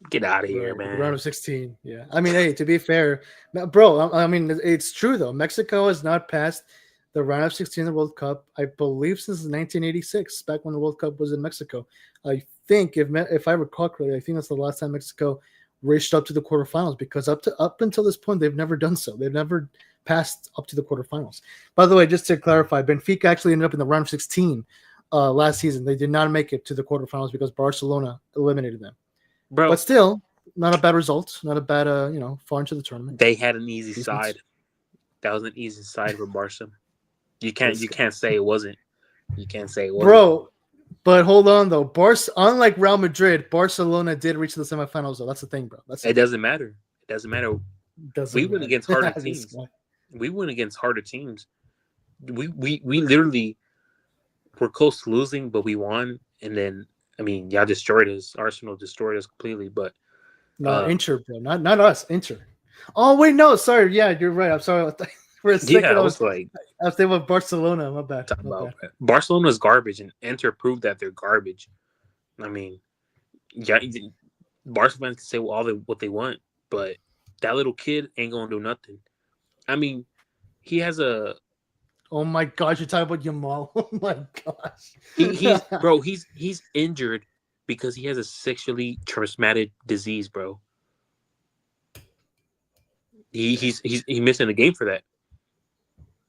Get out of here, man. Round of 16. Yeah. I mean, hey, to be fair, bro, I mean, it's true, though. Mexico has not passed the round of 16 of the World Cup, I believe, since 1986, back when the World Cup was in Mexico. I think, if I recall correctly, I think that's the last time Mexico reached up to the quarterfinals, because up until this point, they've never done so. They've never passed up to the quarterfinals. By the way, just to clarify, Benfica actually ended up in the round of 16 last season. They did not make it to the quarterfinals because Barcelona eliminated them. Bro, but still, not a bad result. Not a bad, far into the tournament. They had an easy side. That was an easy side for Barca. You can't say it wasn't. You can't say it wasn't. Bro, but hold on though. Unlike Real Madrid, Barcelona did reach the semifinals though. That's the thing, bro. It doesn't matter. We went against harder teams. We went against harder teams. We literally were close to losing, but we won. And then, I mean, y'all destroyed us. Arsenal destroyed us completely. But no, Inter, bro, not us. Inter. Oh wait, no, sorry. Yeah, you're right. I'm sorry. For a second, I was thinking about Barcelona. My bad. Barcelona is garbage, and Inter proved that they're garbage. I mean, yeah, Barcelona fans can say what they want, but that little kid ain't gonna do nothing. I mean, he has a. Oh my gosh, you're talking about Yamal. Oh my gosh. He's injured because he has a sexually transmitted disease, bro. He's missing the game for that.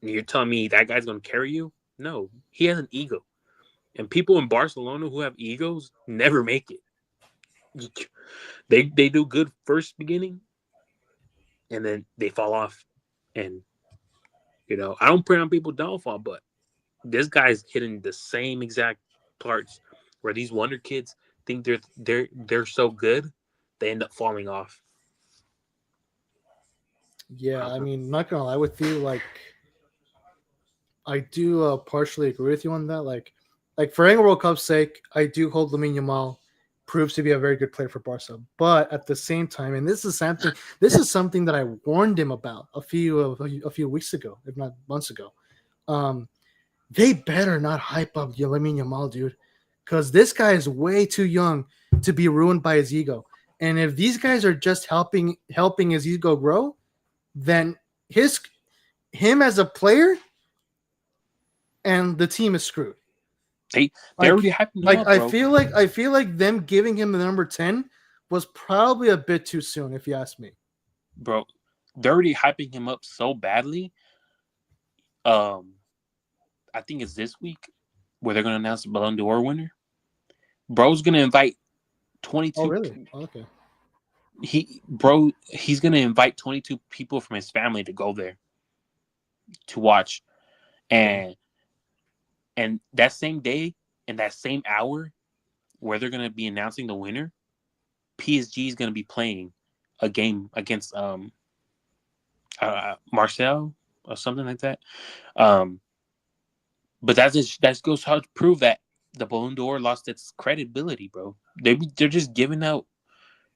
You're telling me that guy's gonna carry you? No, he has an ego, and people in Barcelona who have egos never make it. They do good first beginning, and then they fall off. And I don't pray on people's downfall, but this guy's hitting the same exact parts where these wonder kids think they're so good, they end up falling off. Yeah, I mean, I'm not gonna lie with you, like. I do partially agree with you on that. Like for World Cup's sake, I do hold Lamine Yamal proves to be a very good player for Barca. But at the same time, and this is something that I warned him about a few weeks ago, if not months ago. They better not hype up Lamine Yamal, dude, because this guy is way too young to be ruined by his ego. And if these guys are just helping his ego grow, then him as a player and the team is screwed. They already hyping him up, I bro. feel like them giving him the number 10 was probably a bit too soon, if you ask me. Bro, they're already hyping him up so badly. I think it's this week where they're gonna announce the Ballon d'Or winner. Bro's gonna invite 22. Oh, really? Okay. He's gonna invite 22 people from his family to go there to watch, and that same day and that same hour where they're gonna be announcing the winner, PSG is gonna be playing a game against Marseille or something like that. But that goes to prove that the Ballon d'Or lost its credibility, bro. They're just giving out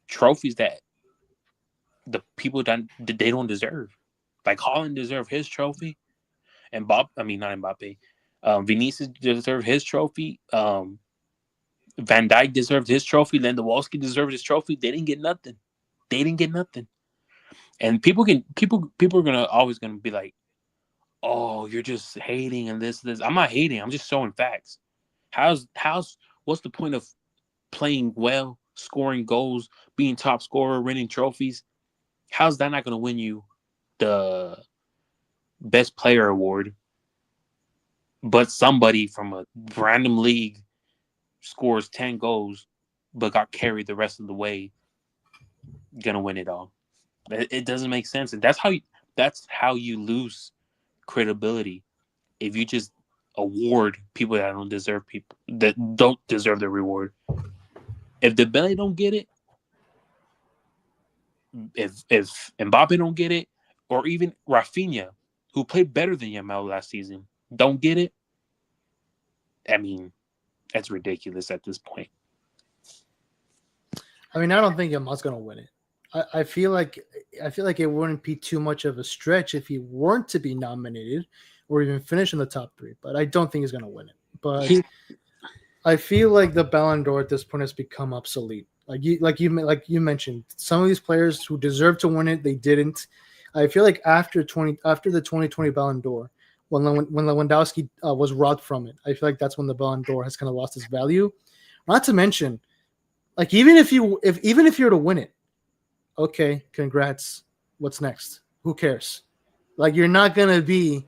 trophies that the people they don't deserve. Like Haaland deserved his trophy, and not Mbappe. Vinicius deserved his trophy. Van Dijk deserved his trophy. Lewandowski deserved his trophy. They didn't get nothing. And people are always gonna be like, "Oh, you're just hating and this." I'm not hating. I'm just showing facts. What's the point of playing well, scoring goals, being top scorer, winning trophies? How's that not going to win you the best player award? But somebody from a random league scores 10 goals, but got carried the rest of the way, gonna win it all. It doesn't make sense, and that's how you lose credibility if you just award people that don't deserve the reward. If Dembele don't get it, if Mbappe don't get it, or even Rafinha, who played better than Yamal last season, don't get it, I mean, that's ridiculous at this point. I mean, I don't think Yamal's gonna win it. I feel like it wouldn't be too much of a stretch if he weren't to be nominated or even finish in the top 3. But I don't think he's gonna win it. But I feel like the Ballon d'Or at this point has become obsolete. Like you mentioned, some of these players who deserve to win it, they didn't. I feel like after the 2020 Ballon d'Or, when Lewandowski was robbed from it, I feel like that's when the Ballon d'Or has kind of lost its value. Not to mention, like even if you were to win it, okay, congrats. What's next? Who cares? Like you're not gonna be,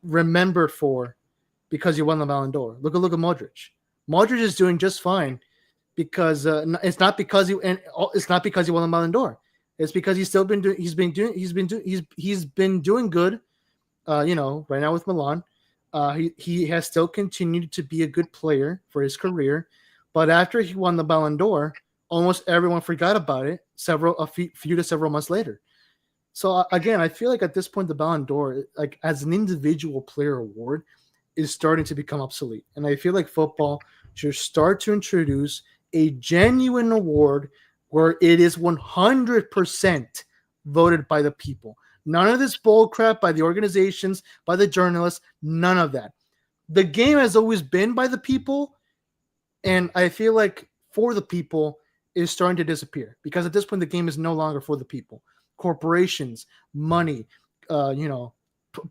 remembered for because you won the Ballon d'Or. Look at Modric. Modric is doing just fine because it's not because he won the Ballon d'Or. It's because he's been doing good. Right now with Milan, he has still continued to be a good player for his career. But after he won the Ballon d'Or, almost everyone forgot about it a few to several months later. So again, I feel like at this point, the Ballon d'Or, like as an individual player award, is starting to become obsolete. And I feel like football should start to introduce a genuine award where it is 100% voted by the people. None of this bull crap by the organizations, by the journalists, none of that. The game has always been by the people, and I feel like for the people is starting to disappear because at this point the game is no longer for the people. Corporations, money,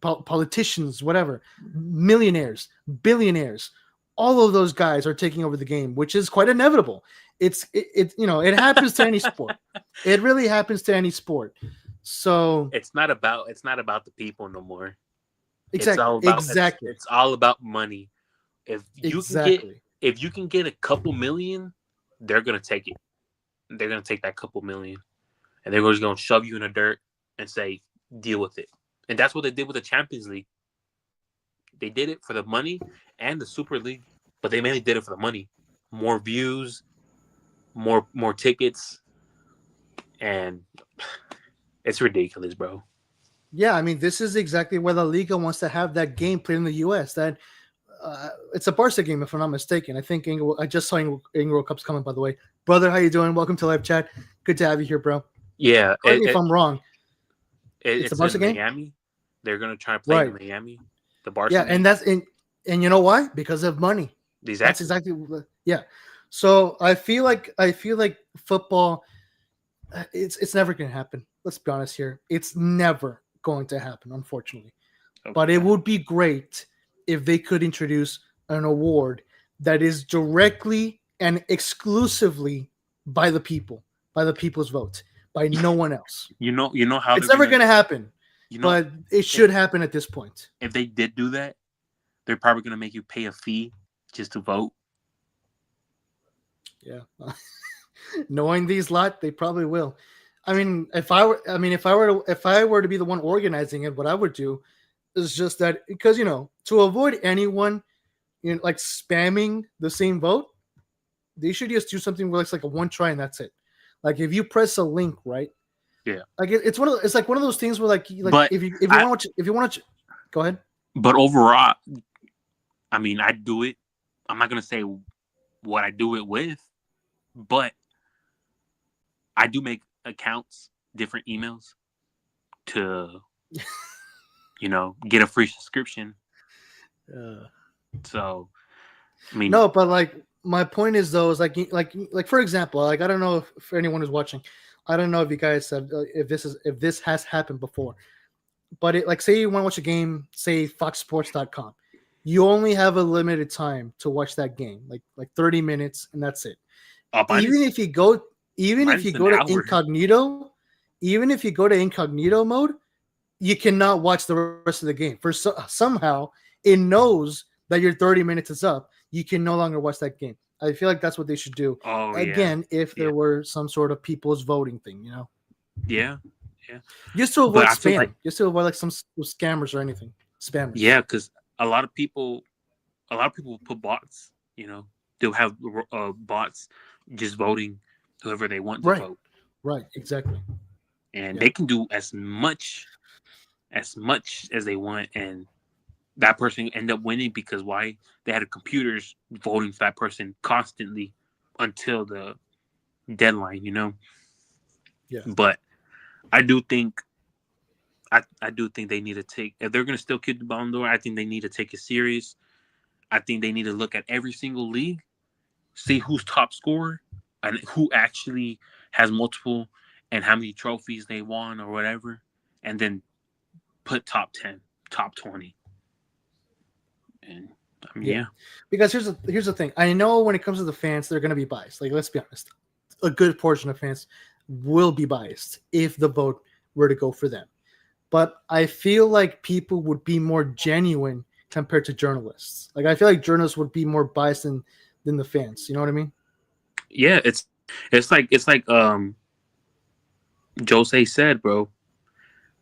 politicians, whatever, millionaires, billionaires, all of those guys are taking over the game, which is quite inevitable. It happens to any sport. It really happens to any sport. So it's not about the people no more. Exactly. It's all about money. If you can get a couple million, they're gonna take it. They're gonna take that couple million, and they're just gonna shove you in the dirt and say, "Deal with it." And that's what they did with the Champions League. They did it for the money and the Super League, but they mainly did it for the money. More views, more tickets, and it's ridiculous, bro. Yeah, I mean, this is exactly where La Liga wants to have that game played in the U.S. That it's a Barca game, if I'm not mistaken. I think I just saw Inglewood Cup's coming, by the way. Brother, how you doing? Welcome to live chat. Good to have you here, bro. Yeah, Correct me if I'm wrong. It's a Barca in game? Miami. They're gonna try to play in Miami. The Barca Yeah, game. and you know why? Because of money. Exactly. That's exactly yeah. So I feel like football, it's never going to happen. Let's be honest here. It's never going to happen, unfortunately. Okay. But it would be great if they could introduce an award that is directly and exclusively by the people, by the people's vote, by no one else. You know how it's never going to happen. But it should happen at this point. If they did do that, they're probably going to make you pay a fee just to vote. Yeah. Knowing these lot, they probably will. I mean, if I were to be the one organizing it, what I would do is just that, because to avoid anyone like spamming the same vote, they should just do something where it's like a one try and that's it. Like if you press a link, right? Yeah. Like it's like one of those things where like but if you want to go ahead. But overall, I mean, I do it. I'm not gonna say what I do it with, but I do make accounts, different emails to, get a free subscription. So, I mean, no, but like my point is though, is like for example, like I don't know if for anyone who's watching, I don't know if you guys have if this has happened before, but like say you want to watch a game, say foxsports.com, you only have a limited time to watch that game, like 30 minutes, and that's it. Even if you go to incognito, even if you go to incognito mode, you cannot watch the rest of the game. Somehow it knows that your 30 minutes is up. You can no longer watch that game. I feel like that's what they should do. If there were some sort of people's voting thing, Yeah. Just to avoid spam. Just to avoid like some scammers or anything. Spammers. Yeah, because a lot of people put bots. They'll have bots just voting whoever they want to vote. Right. Exactly. And they can do as much as they want, and that person end up winning because why? They had computers voting for that person constantly until the deadline, Yeah. But I do think they need to take, if they're going to still keep the Ballon d'Or, I think they need to take it serious. I think they need to look at every single league, see who's top scorer and who actually has multiple and how many trophies they won or whatever, and then put top 10, top 20. And I mean, yeah. Because here's the thing. I know when it comes to the fans, they're going to be biased. Like, let's be honest. A good portion of fans will be biased if the vote were to go for them. But I feel like people would be more genuine compared to journalists. Like, I feel like journalists would be more biased than the fans. You know what I mean? Yeah, it's like Jose said, bro.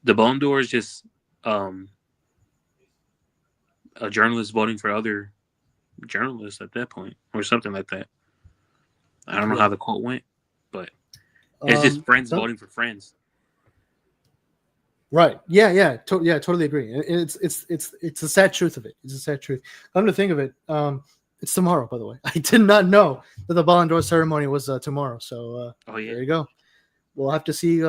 The Ballon d'Or is just a journalist voting for other journalists at that point, or something like that. I don't know how the quote went, but it's just friends voting for friends. Right. Yeah. Totally agree. It's a sad truth of it. It's a sad truth. Come to think of it, it's tomorrow. By the way, I did not know that the Ballon d'Or ceremony was tomorrow. So there you go. We'll have to see.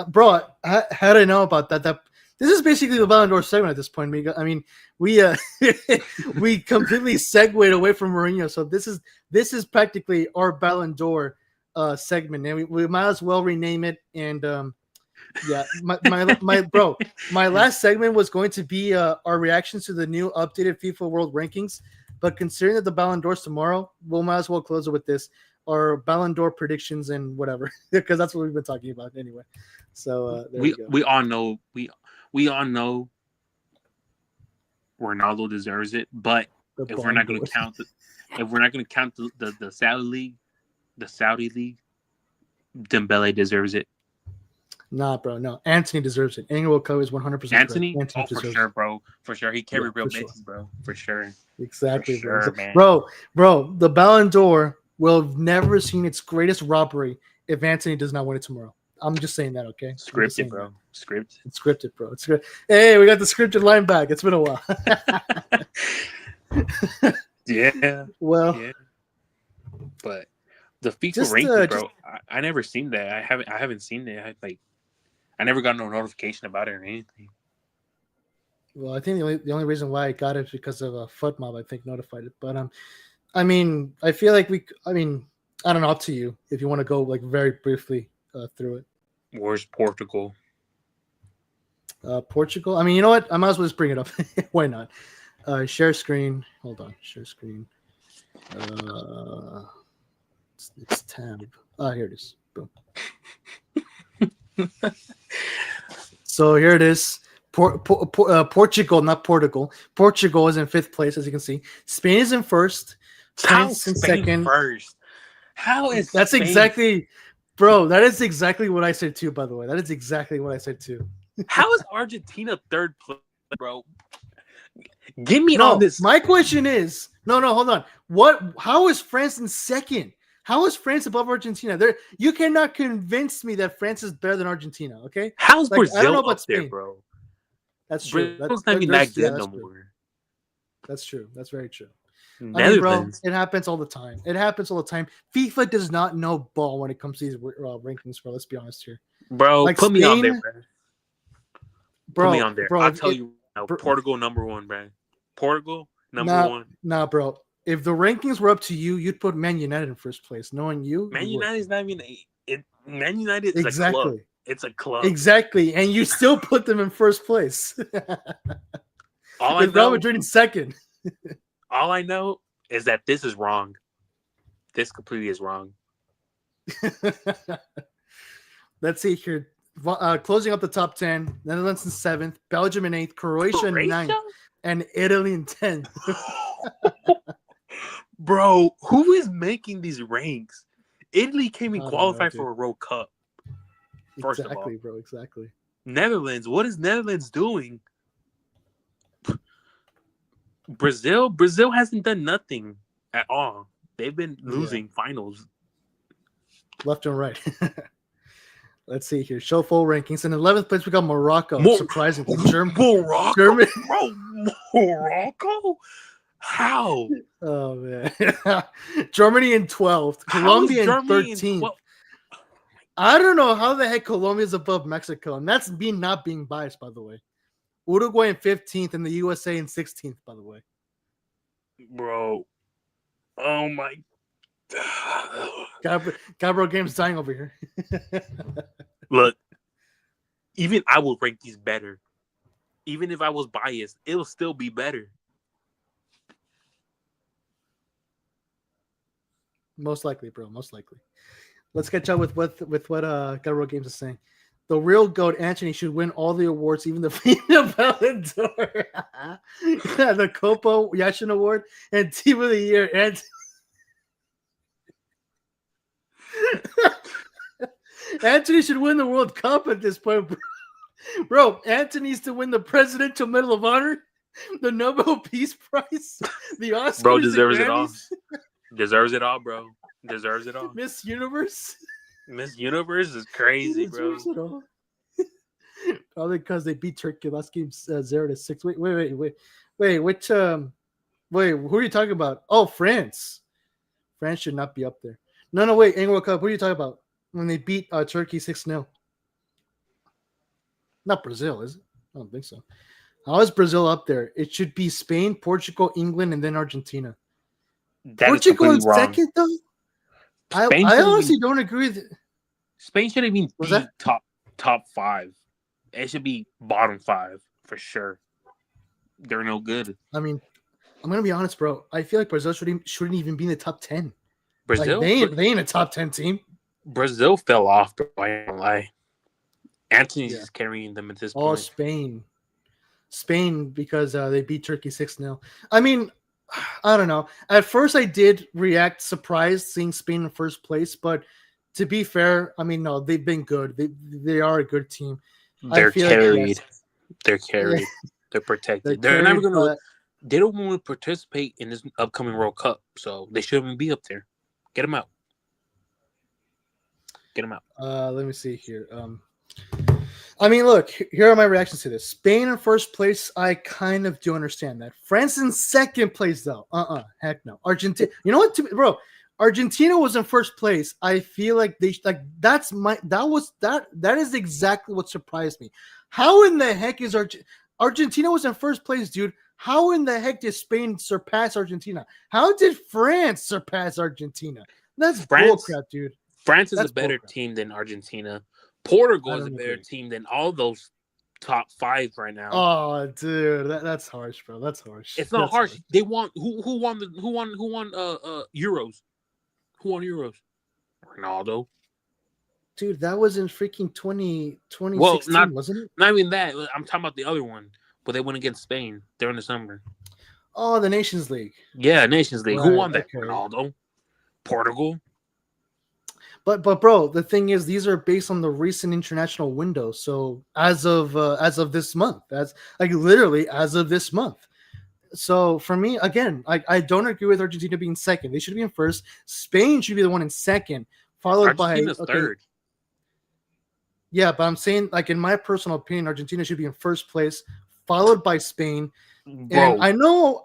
Bro, how did I know about that? This is basically the Ballon d'Or segment at this point. I mean, we we completely segued away from Mourinho. So this is practically our Ballon d'Or segment, and we might as well rename it. And yeah, my last segment was going to be our reactions to the new updated FIFA World Rankings. But considering that the Ballon d'Or's tomorrow, we'll might as well close it with this. Our Ballon d'Or predictions and whatever, because that's what we've been talking about anyway. So there we go. We all know Ronaldo deserves it, but if we're not going to count the Saudi league, Dembele deserves it. Nah, bro, no. Anthony deserves it. Inglewood Cup is 100%. Anthony for sure, bro. For sure, he carried real bitches, bro. For sure. Exactly, for sure, man. Bro. The Ballon d'Or will have never seen its greatest robbery if Anthony does not win it tomorrow. I'm just saying that, okay? Scripted, bro. It's scripted, bro. Hey, we got the scripted line back. It's been a while. Yeah, Well, yeah. But the FIFA just ranking, bro, I never seen that. I haven't seen it. I never got no notification about it or anything. well, I think the only reason why I got it is because of a FootMob. I think notified it, but I mean, I feel like I mean, I don't know. Up to you if you want to go like very briefly through it. Where's Portugal? Portugal. I mean, you know what? I might as well just bring it up. Why not? Share screen. Hold on. Share screen. It's tab. Here it is. Boom. So here it is. Portugal, not Portugal. Portugal is in 5th place, as you can see. Spain is in 1st. France in 2nd. First? How is that's Spain? Exactly, bro? That is exactly what I said too. By the way, that is exactly what I said too. How is Argentina 3rd place, bro? Give me on this. My question is, no, hold on. How is France in 2nd? How is France above Argentina? You cannot convince me that France is better than Argentina. Okay. How's Brazil I don't know about up there, Spain, bro? That's true. Brazil's not even that good no more. That's true. That's very true. Netherlands. I mean, bro, it happens all the time. FIFA does not know ball when it comes to these rankings, bro. Let's be honest here. Bro, like put me on there, bro. Put me on there. Bro, I'll tell you now, Portugal number 1, bro. Portugal number 1. Nah, bro. If the rankings were up to you, you'd put Man United in 1st place. Knowing you, Man United is not even Man United is a club. It's a club. Exactly, and you still put them in 1st place. With Real Madrid in 2nd. All I know is that this is wrong. This completely is wrong. Let's see here. Closing up the top 10, Netherlands in 7th, Belgium in 8th, Croatia in 9th, and Italy in 10th. Bro, who is making these ranks? Italy can't even qualify for a World Cup. First of all, bro. Exactly. Netherlands. What is Netherlands doing? Brazil hasn't done nothing at all. They've been losing finals left and right. Let's see here. Show full rankings. In 11th place, we got Morocco. Surprisingly, Morocco, Germany. Bro, Morocco. How? Oh man. Germany in 12th. Colombia in 13th. I don't know how the heck Colombia is above Mexico, and that's me not being biased, by the way. Uruguay in 15th and the USA in 16th, by the way. Bro. Oh my Gabriel Game's dying over here. Look, even I will rank these better. Even if I was biased, it'll still be better. Most likely, bro. Most likely. Let's catch up with what Gabriel Games is saying. The real GOAT, Anthony, should win all the awards, even the FIBA Ballon d'Or, the Copa Yashin Award, and Team of the Year. Anthony should win the World Cup at this point, bro. Anthony needs to win the Presidential Medal of Honor, the Nobel Peace Prize, the Oscars. Bro deserves it all. Deserves it all, bro. Deserves it all. Miss Universe. Miss Universe is crazy, bro. Probably because they beat Turkey last game 0-6. Wait. Which who are you talking about? Oh, France. France should not be up there. No, wait. World Cup. What are you talking about? When they beat Turkey 6-0. Not Brazil, is it? I don't think so. How is Brazil up there? It should be Spain, Portugal, England, and then Argentina. Portugal in second, though? I honestly don't agree with it. Spain should have been top 5. It should be bottom 5 for sure. They're no good. I mean, I'm gonna be honest, bro. I feel like Brazil shouldn't even be in the top 10. Brazil, like, they ain't a top 10 team. Brazil fell off, bro. I don't lie. Anthony's just carrying them at this point. Oh, Spain, because they beat Turkey 6-0. I mean, I don't know. At first, I did react surprised seeing Spain in first place, but to be fair, I mean, no, they've been good. They are a good team. They're carried. They're carried. They're protected. They're never gonna. They don't want to participate in this upcoming World Cup, so they shouldn't be up there. Get them out. Get them out. Let me see here. I mean, look, here are my reactions to this. Spain in first place, I kind of do understand that. France in second place, though. Heck no. Argentina. You know what, bro? Argentina was in first place. I feel like that is exactly what surprised me. How in the heck is Argentina was in first place, dude? How in the heck did Spain surpass Argentina? How did France surpass Argentina? That's bullcrap, dude. France is a better team than Argentina. Portugal is a better team than all those top 5 right now. Oh, dude, that's harsh, bro. That's harsh. It's not harsh. They won. Who won Euros? Who won Euros? Ronaldo. Dude, that was in freaking 2016, wasn't it? Not even that. I'm talking about the other one, but they went against Spain during the summer. Oh, the Nations League. Yeah, Nations League. Right, who won that? Okay. Ronaldo. Portugal. But bro, the thing is, these are based on the recent international window. So as of this month, literally as of this month. So for me, again, I don't agree with Argentina being second. They should be in first. Spain should be the one in second, followed Argentina's by third. Yeah, but I'm saying, like, in my personal opinion, Argentina should be in first place, followed by Spain. Bro. And I know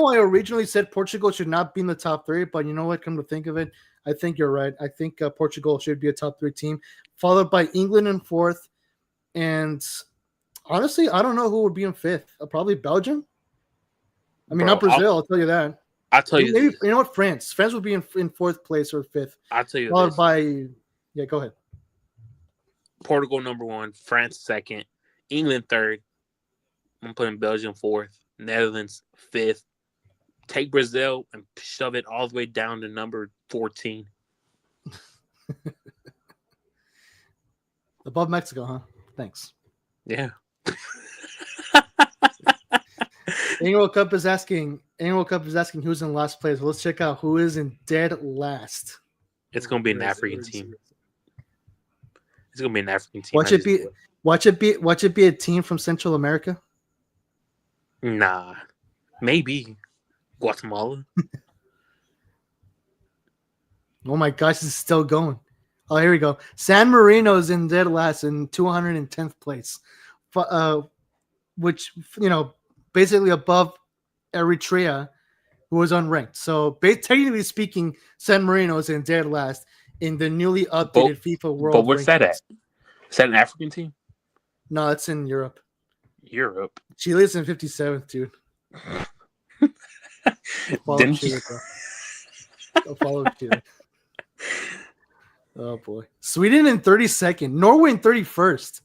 I originally said Portugal should not be in the top 3, but you know what? Come to think of it, I think you're right. I think Portugal should be a top 3 team, followed by England in 4th. And honestly, I don't know who would be in 5th. Probably Belgium. I mean, not Brazil. I'll tell you that. I'll tell you. Maybe, you know what? France would be in 4th place or 5th. I'll tell you. Followed by, yeah, go ahead. Portugal number 1, France 2nd, England 3rd. I'm putting Belgium 4th, Netherlands 5th. Take Brazil and shove it all the way down to number 14. Above Mexico, huh? Thanks. Yeah. World Cup is asking who's in last place. Let's check out who is in dead last. It's gonna be an African team. It's gonna be an African team. Watch it be a team from Central America. Nah, maybe Guatemala. Oh my gosh, this is still going. Oh, here we go. San Marino is in dead last in 210th place, which, you know, basically above Eritrea, who was unranked. So technically speaking, San Marino is in dead last in the newly updated FIFA World. But where's that at? Is that an African team? No, it's in Europe. Europe. Chile is in 57th, dude. Didn't Chile, I'll follow Chile. Oh boy. Sweden in 32nd. Norway in 31st.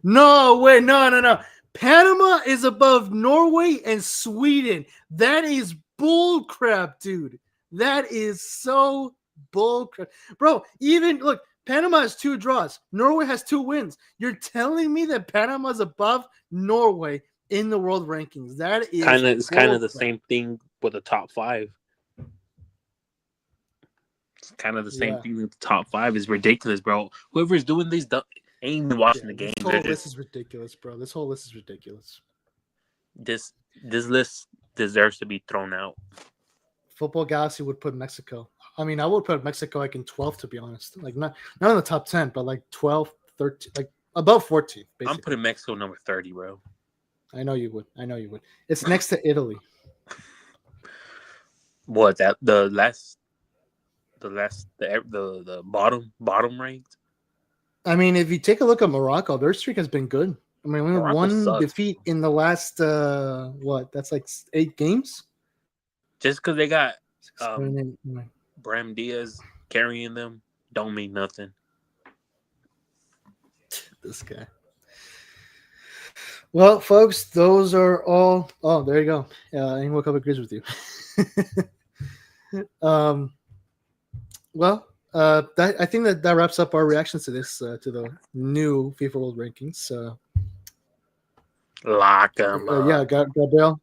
No way. No. Panama is above Norway and Sweden. That is bull crap, dude. That is so bull crap. Bro, even look, Panama has 2 draws. Norway has 2 wins. You're telling me that Panama's above Norway in the world rankings? That is kind of the same thing with the top 5. It's kind of the same thing with the top 5. Is ridiculous, bro. Whoever's doing these ain't even watching the game. This is ridiculous, bro. This whole list is ridiculous. This list deserves to be thrown out. Football Galaxy would put Mexico. I mean, I would put Mexico like in 12th, to be honest. Like not in the top 10, but like 12, 13, like above 14. Basically. I'm putting Mexico number 30, bro. I know you would. It's next to Italy. What, that the bottom ranked? I mean, if you take a look at Morocco, their streak has been good. I mean, we have one defeat in the last that's like 8 games. Just because they got Bram Diaz carrying them don't mean nothing. This guy. Well, folks, those are all. Oh, there you go. World Cup agrees with you. Well, I think that wraps up our reactions to this, to the new FIFA World Rankings. Lock them up. Yeah, Gabriel.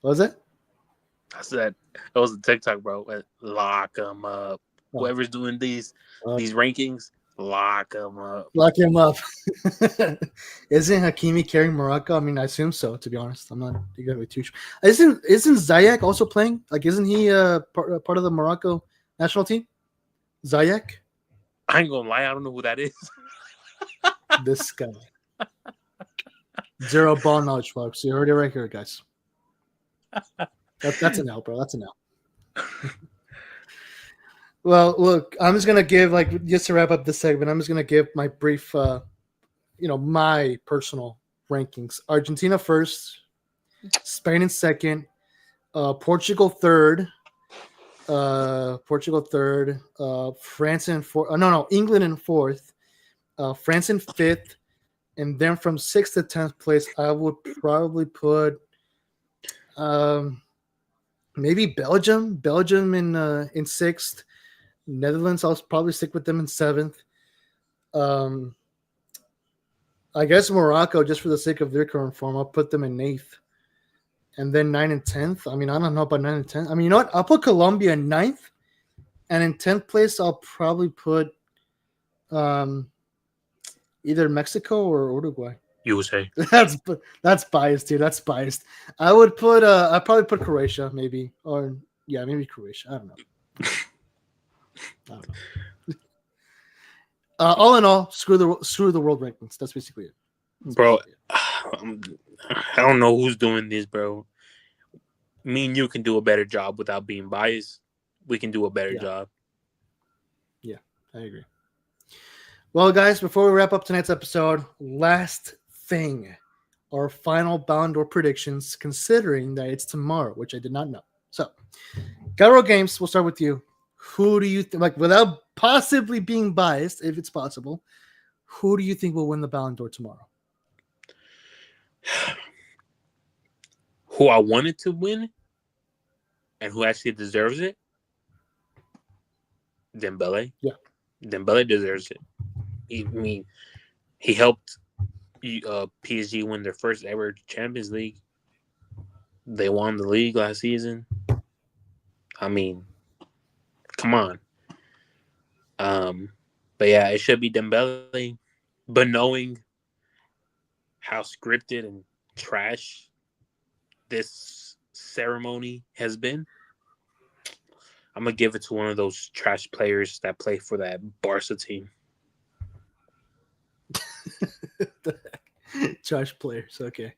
What was it? I said it was a TikTok, bro. Lock them up. Oh. Whoever's doing these rankings, lock them up. Lock him up. Isn't Hakimi carrying Morocco? I mean, I assume so. To be honest, I'm not exactly too sure. Isn't Ziyech also playing? Like, isn't he part of the Morocco national team? Ziyech? I ain't gonna lie, I don't know who that is. This guy. Zero ball knowledge, folks. You heard it right here, guys. That's an L, bro. That's an L. Well, look, I'm just gonna give just to wrap up this segment. I'm just gonna give my brief, my personal rankings. Argentina first, Spain in second, Portugal third, France in fourth. England in fourth, France in fifth, and then from 6th to 10th place, I would probably put maybe Belgium in 6th, Netherlands. I'll probably stick with them in 7th. I guess Morocco, just for the sake of their current form, I'll put them in 8th. And then 9th and 10th. I mean, I don't know about 9th and 10th. I mean, you know what? I'll put Colombia in 9th. And in 10th place, I'll probably put either Mexico or Uruguay. USA. That's biased, dude. That's biased. I would put I'd probably put Croatia, maybe. Or yeah, maybe Croatia. I don't know. All in all, screw the world rankings. That's basically it. Bro, I don't know who's doing this, bro. Me and you can do a better job without being biased. We can do a better job. Yeah, I agree. Well, guys, before we wrap up tonight's episode, last thing, our final Ballon d'Or predictions, considering that it's tomorrow, which I did not know. So, Gabriel Games, we'll start with you. Who do you think, without possibly being biased, if it's possible, who do you think will win the Ballon d'Or tomorrow? Who I wanted to win and who actually deserves it? Dembele. Yeah. Dembele deserves it. He helped PSG win their first ever Champions League. They won the league last season. I mean, come on. But yeah, it should be Dembele. But knowing how scripted and trash this ceremony has been, I'm going to give it to one of those trash players that play for that Barca team. Trash players, okay.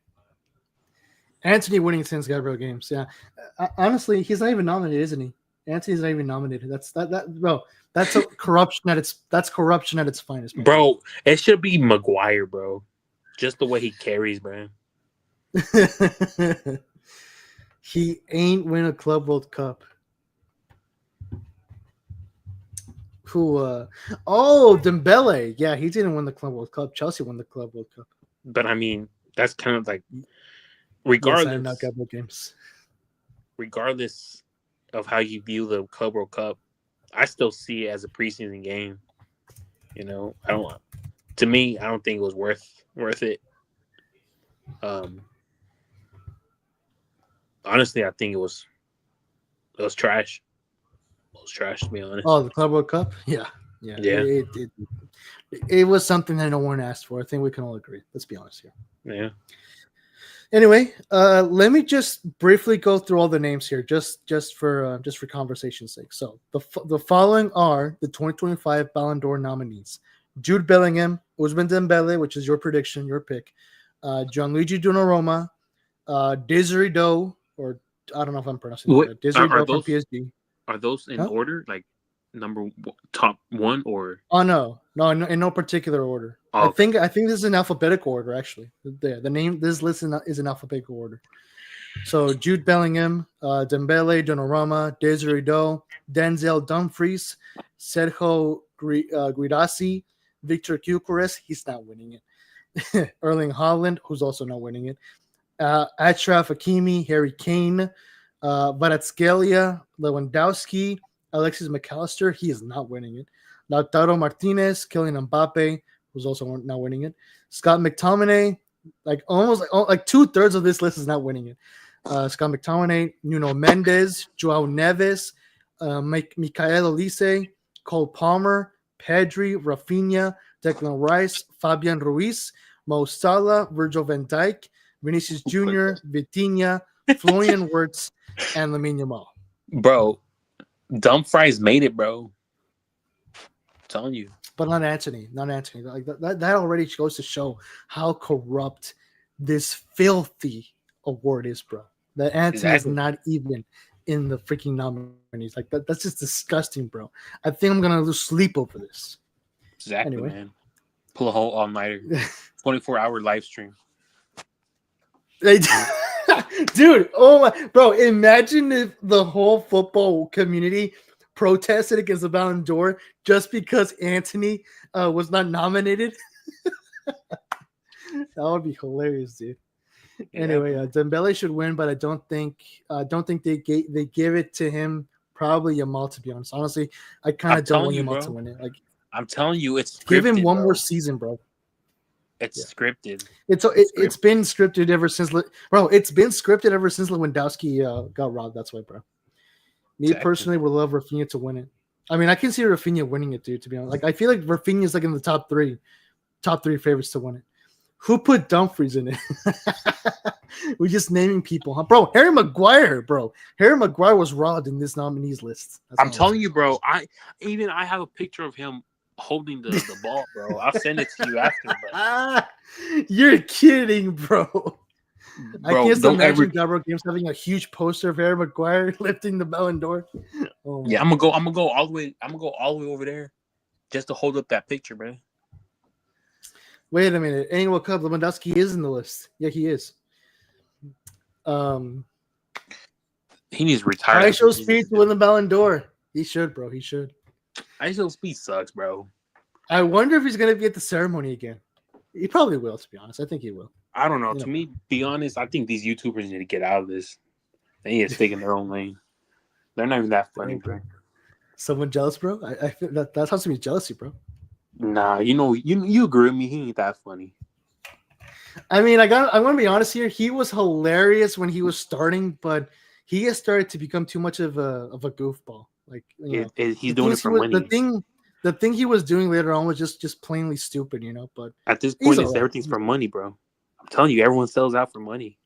Anthony winning since Gabriel Games, yeah. Honestly, he's not even nominated, isn't he? Anthony's not even nominated. Bro. That's corruption at its finest, bro. It should be Maguire, bro. Just the way he carries, bro. He ain't win a Club World Cup. Dembele. Yeah, he didn't win the Club World Cup. Chelsea won the Club World Cup. But I mean, that's kind of like regardless of how you view the Club World Cup, I still see it as a preseason game. You know, I don't think it was worth it. Honestly, I think it was trash. It was trash, to be honest. Oh, the Club World Cup? Yeah. It was something that no one asked for. I think we can all agree. Let's be honest here. Yeah. Anyway, let me just briefly go through all the names here, just for conversation's sake. So the following are the 2025 Ballon d'Or nominees: Jude Bellingham, Ousmane Dembele, which is your prediction, your pick, Gianluigi Donnarumma, Desiree Doe, or I don't know if I'm pronouncing it right. Desiree Doe from PSG. Are those in order, like top one, or? Oh no, in no particular order. Oh, I think this is an alphabetical order, actually. This list is in alphabetical order. So Jude Bellingham, Dembele, Donnarumma, Desiree Doe, Denzel Dumfries, Sergio Guirassy, Victor Gyökeres, he's not winning it. Erling Haaland, who's also not winning it. Achraf Hakimi, Harry Kane, Kvaratskhelia, Lewandowski, Alexis McAllister, he is not winning it. Lautaro Martinez, Kylian Mbappe, who's also not winning it. Scott McTominay, almost 2/3 of this list is not winning it. Scott McTominay, Nuno Mendes, Joao Neves, Michael Olise, Cole Palmer, Pedri, Rafinha, Declan Rice, Fabian Ruiz, Mo Salah, Virgil van Dijk, Vinicius Jr., Vitinha, Florian Wirtz, and Lamine Yamal. Bro, Dumfries made it, bro. telling you. But not Anthony. Like that already goes to show how corrupt this filthy award is, bro. That Anthony is not even in the freaking nominees. Like that's just disgusting, bro. I think I'm gonna lose sleep over this. Exactly, anyway. Man. Pull a whole all-nighter, 24-hour live stream. Dude, oh my, bro! Imagine if the whole football community protested against the Ballon d'Or just because Anthony was not nominated. That would be hilarious, dude. Yeah. Anyway, Dembele should win, but I don't think they give it to him. Probably Yamal, to be honest. Honestly, I kind of don't want Yamal to win it. Like, I'm telling you, it's scripted, give him one more season, bro. It's scripted. It's been scripted ever since, bro. It's been scripted ever since Lewandowski got robbed. That's why, bro. Me personally would love Rafinha to win it. I mean, I can see Rafinha winning it, dude. To be honest, like I feel like Rafinha is like in the top three favorites to win it. Who put Dumfries in it? We're just naming people, huh? Bro, Harry Maguire, bro. Harry Maguire was robbed in this nominees list. I'm telling you, bro. I have a picture of him holding the ball, bro. I'll send it to you after. But... You're kidding, bro. I can't imagine Gabriel Games having a huge poster of Harry Maguire lifting the Ballon d'Or. Oh, yeah, I'm gonna go all the way over there just to hold up that picture, bro. Wait a minute. Annual Cup, Lewandowski is in the list. Yeah, he is. He needs to retire. I show speed to win the Ballon d'Or. He should, bro. He should. I show speed sucks, bro. I wonder if he's gonna be at the ceremony again. He probably will, to be honest. I think he will. I don't know. To me, be honest, I think these YouTubers need to get out of this. They need to stick in their own lane. They're not even that funny, bro. Someone jealous, bro? I feel that sounds to be jealousy, bro. Nah, you agree with me. He ain't that funny. I mean, I'm gonna be honest here. He was hilarious when he was starting, but he has started to become too much of a goofball. Like, he's doing it for money. The thing he was doing later on was just plainly stupid, But at this point, everything's for money, bro. I'm telling you, everyone sells out for money.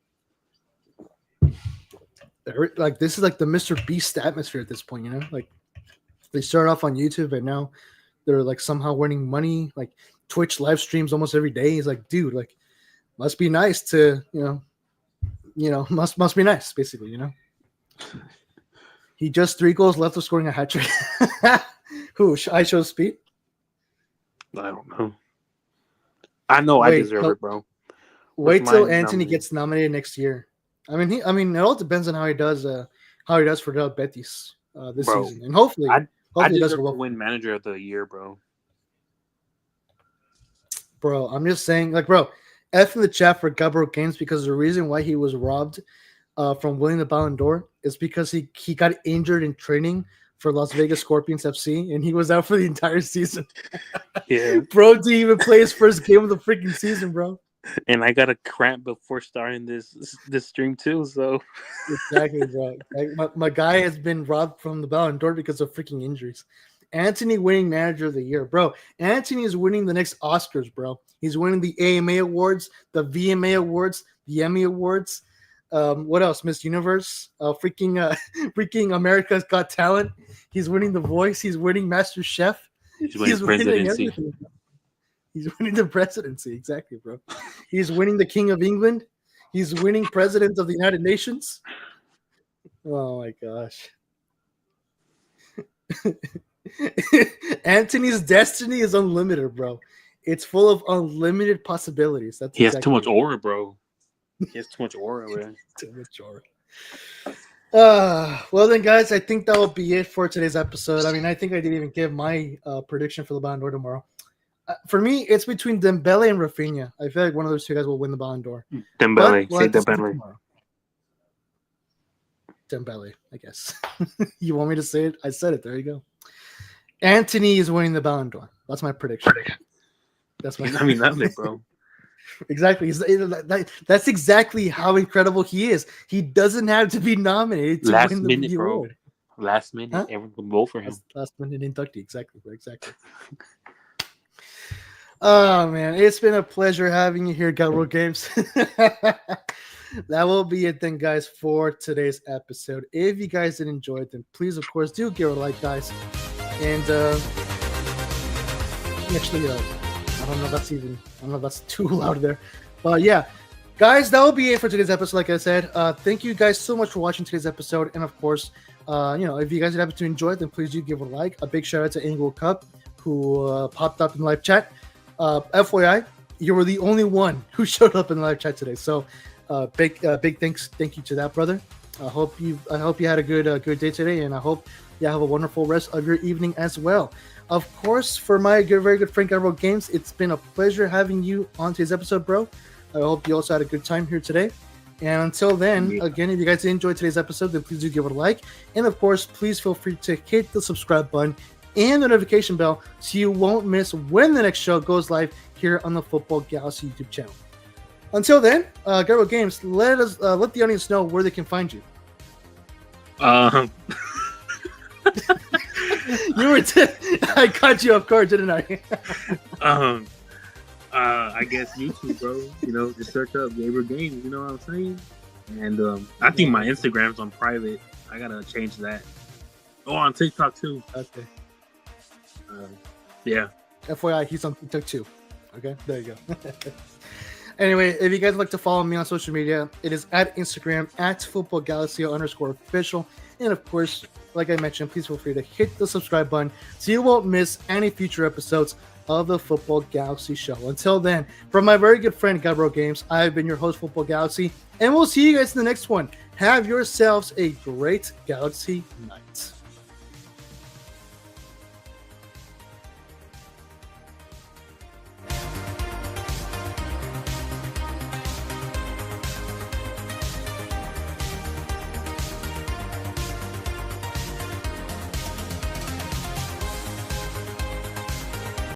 Like, this is like the Mr. Beast atmosphere at this point, Like, they started off on YouTube, and now they're like somehow winning money. Like, Twitch live streams almost every day. He's like, dude, like, must be nice to, must be nice, basically, He just 3 goals left of scoring a hat trick. Who? I show speed? I don't know. I know I deserve it, bro. Wait till Anthony gets nominated next year. I mean, it all depends on how he does for Real Betis this season, and hopefully, I deserve to win Manager of the Year, bro. Bro, I'm just saying, like, bro, F in the chat for Gabriel Games, because the reason why he was robbed from winning the Ballon d'Or is because he got injured in training for Las Vegas Scorpions FC, and he was out for the entire season. Yeah, bro, didn't even play his first game of the freaking season, bro. And I got a cramp before starting this stream too, so exactly, bro. Like, my guy has been robbed from the Ballon d'Or because of freaking injuries. Anthony winning Manager of the Year, bro. Anthony is winning the next Oscars, bro. He's winning the AMA Awards, the VMA Awards, the Emmy Awards. What else? Miss Universe, freaking America's Got Talent. He's winning The Voice. He's winning Master Chef. He's winning everything. He's winning the presidency, exactly, bro. He's winning the King of England. He's winning President of the United Nations. Oh my gosh. Anthony's destiny is unlimited, bro. It's full of unlimited possibilities. He has too much aura, bro. He has too much aura, man. Too much aura. Well then, guys, I think that will be it for today's episode. I mean, I think I didn't even give my prediction for the Ballon d'Or tomorrow. For me, it's between Dembele and Rafinha. I feel like one of those two guys will win the Ballon d'Or. Dembele. Say Dembele. Dembele, I guess. You want me to say it? I said it. There you go. Anthony is winning the Ballon d'Or. That's my prediction. That's my. I mean, that's it, bro. Exactly. That's exactly how incredible he is. He doesn't have to be nominated to win the award. Last minute, everyone will vote for him. Last minute inductee. Exactly. Oh man, it's been a pleasure having you here, Gabriel Games. That will be it then, guys, for today's episode. If you guys did enjoy it, then please, of course, do give it a like, guys. And actually, I don't know if that's too loud there. But yeah, guys, that will be it for today's episode. Like I said, thank you guys so much for watching today's episode. And of course, if you guys happen to enjoy it, then please do give it a like. A big shout out to Angle Cup, who popped up in live chat. FYI, you were the only one who showed up in live chat today. So big thank you to that, brother. I hope you had a good day today, and I hope you have a wonderful rest of your evening as well. Of course, for my very good friend Gabriel Games, it's been a pleasure having you on today's episode, bro. I hope you also had a good time here today. And until then, again, if you guys enjoyed today's episode, then please do give it a like. And of course, please feel free to hit the subscribe button and the notification bell so you won't miss when the next show goes live here on the Football Galaxy YouTube channel. Until then, Gabriel Games, let the audience know where they can find you. I caught you off guard, didn't I? I guess YouTube, bro. Just search up Gabriel Games. You know what I'm saying? And I think my Instagram's on private. I gotta change that. Oh, on TikTok too. Okay. Yeah. FYI, he's on TikTok too. Okay, there you go. Anyway, if you guys would like to follow me on social media, it is at Instagram at @FootballGalaxy_official. And of course, like I mentioned, please feel free to hit the subscribe button so you won't miss any future episodes of the Football Galaxy show. Until then, from my very good friend Gabriel Games, I've been your host, Football Galaxy, and we'll see you guys in the next one. Have yourselves a great Galaxy night.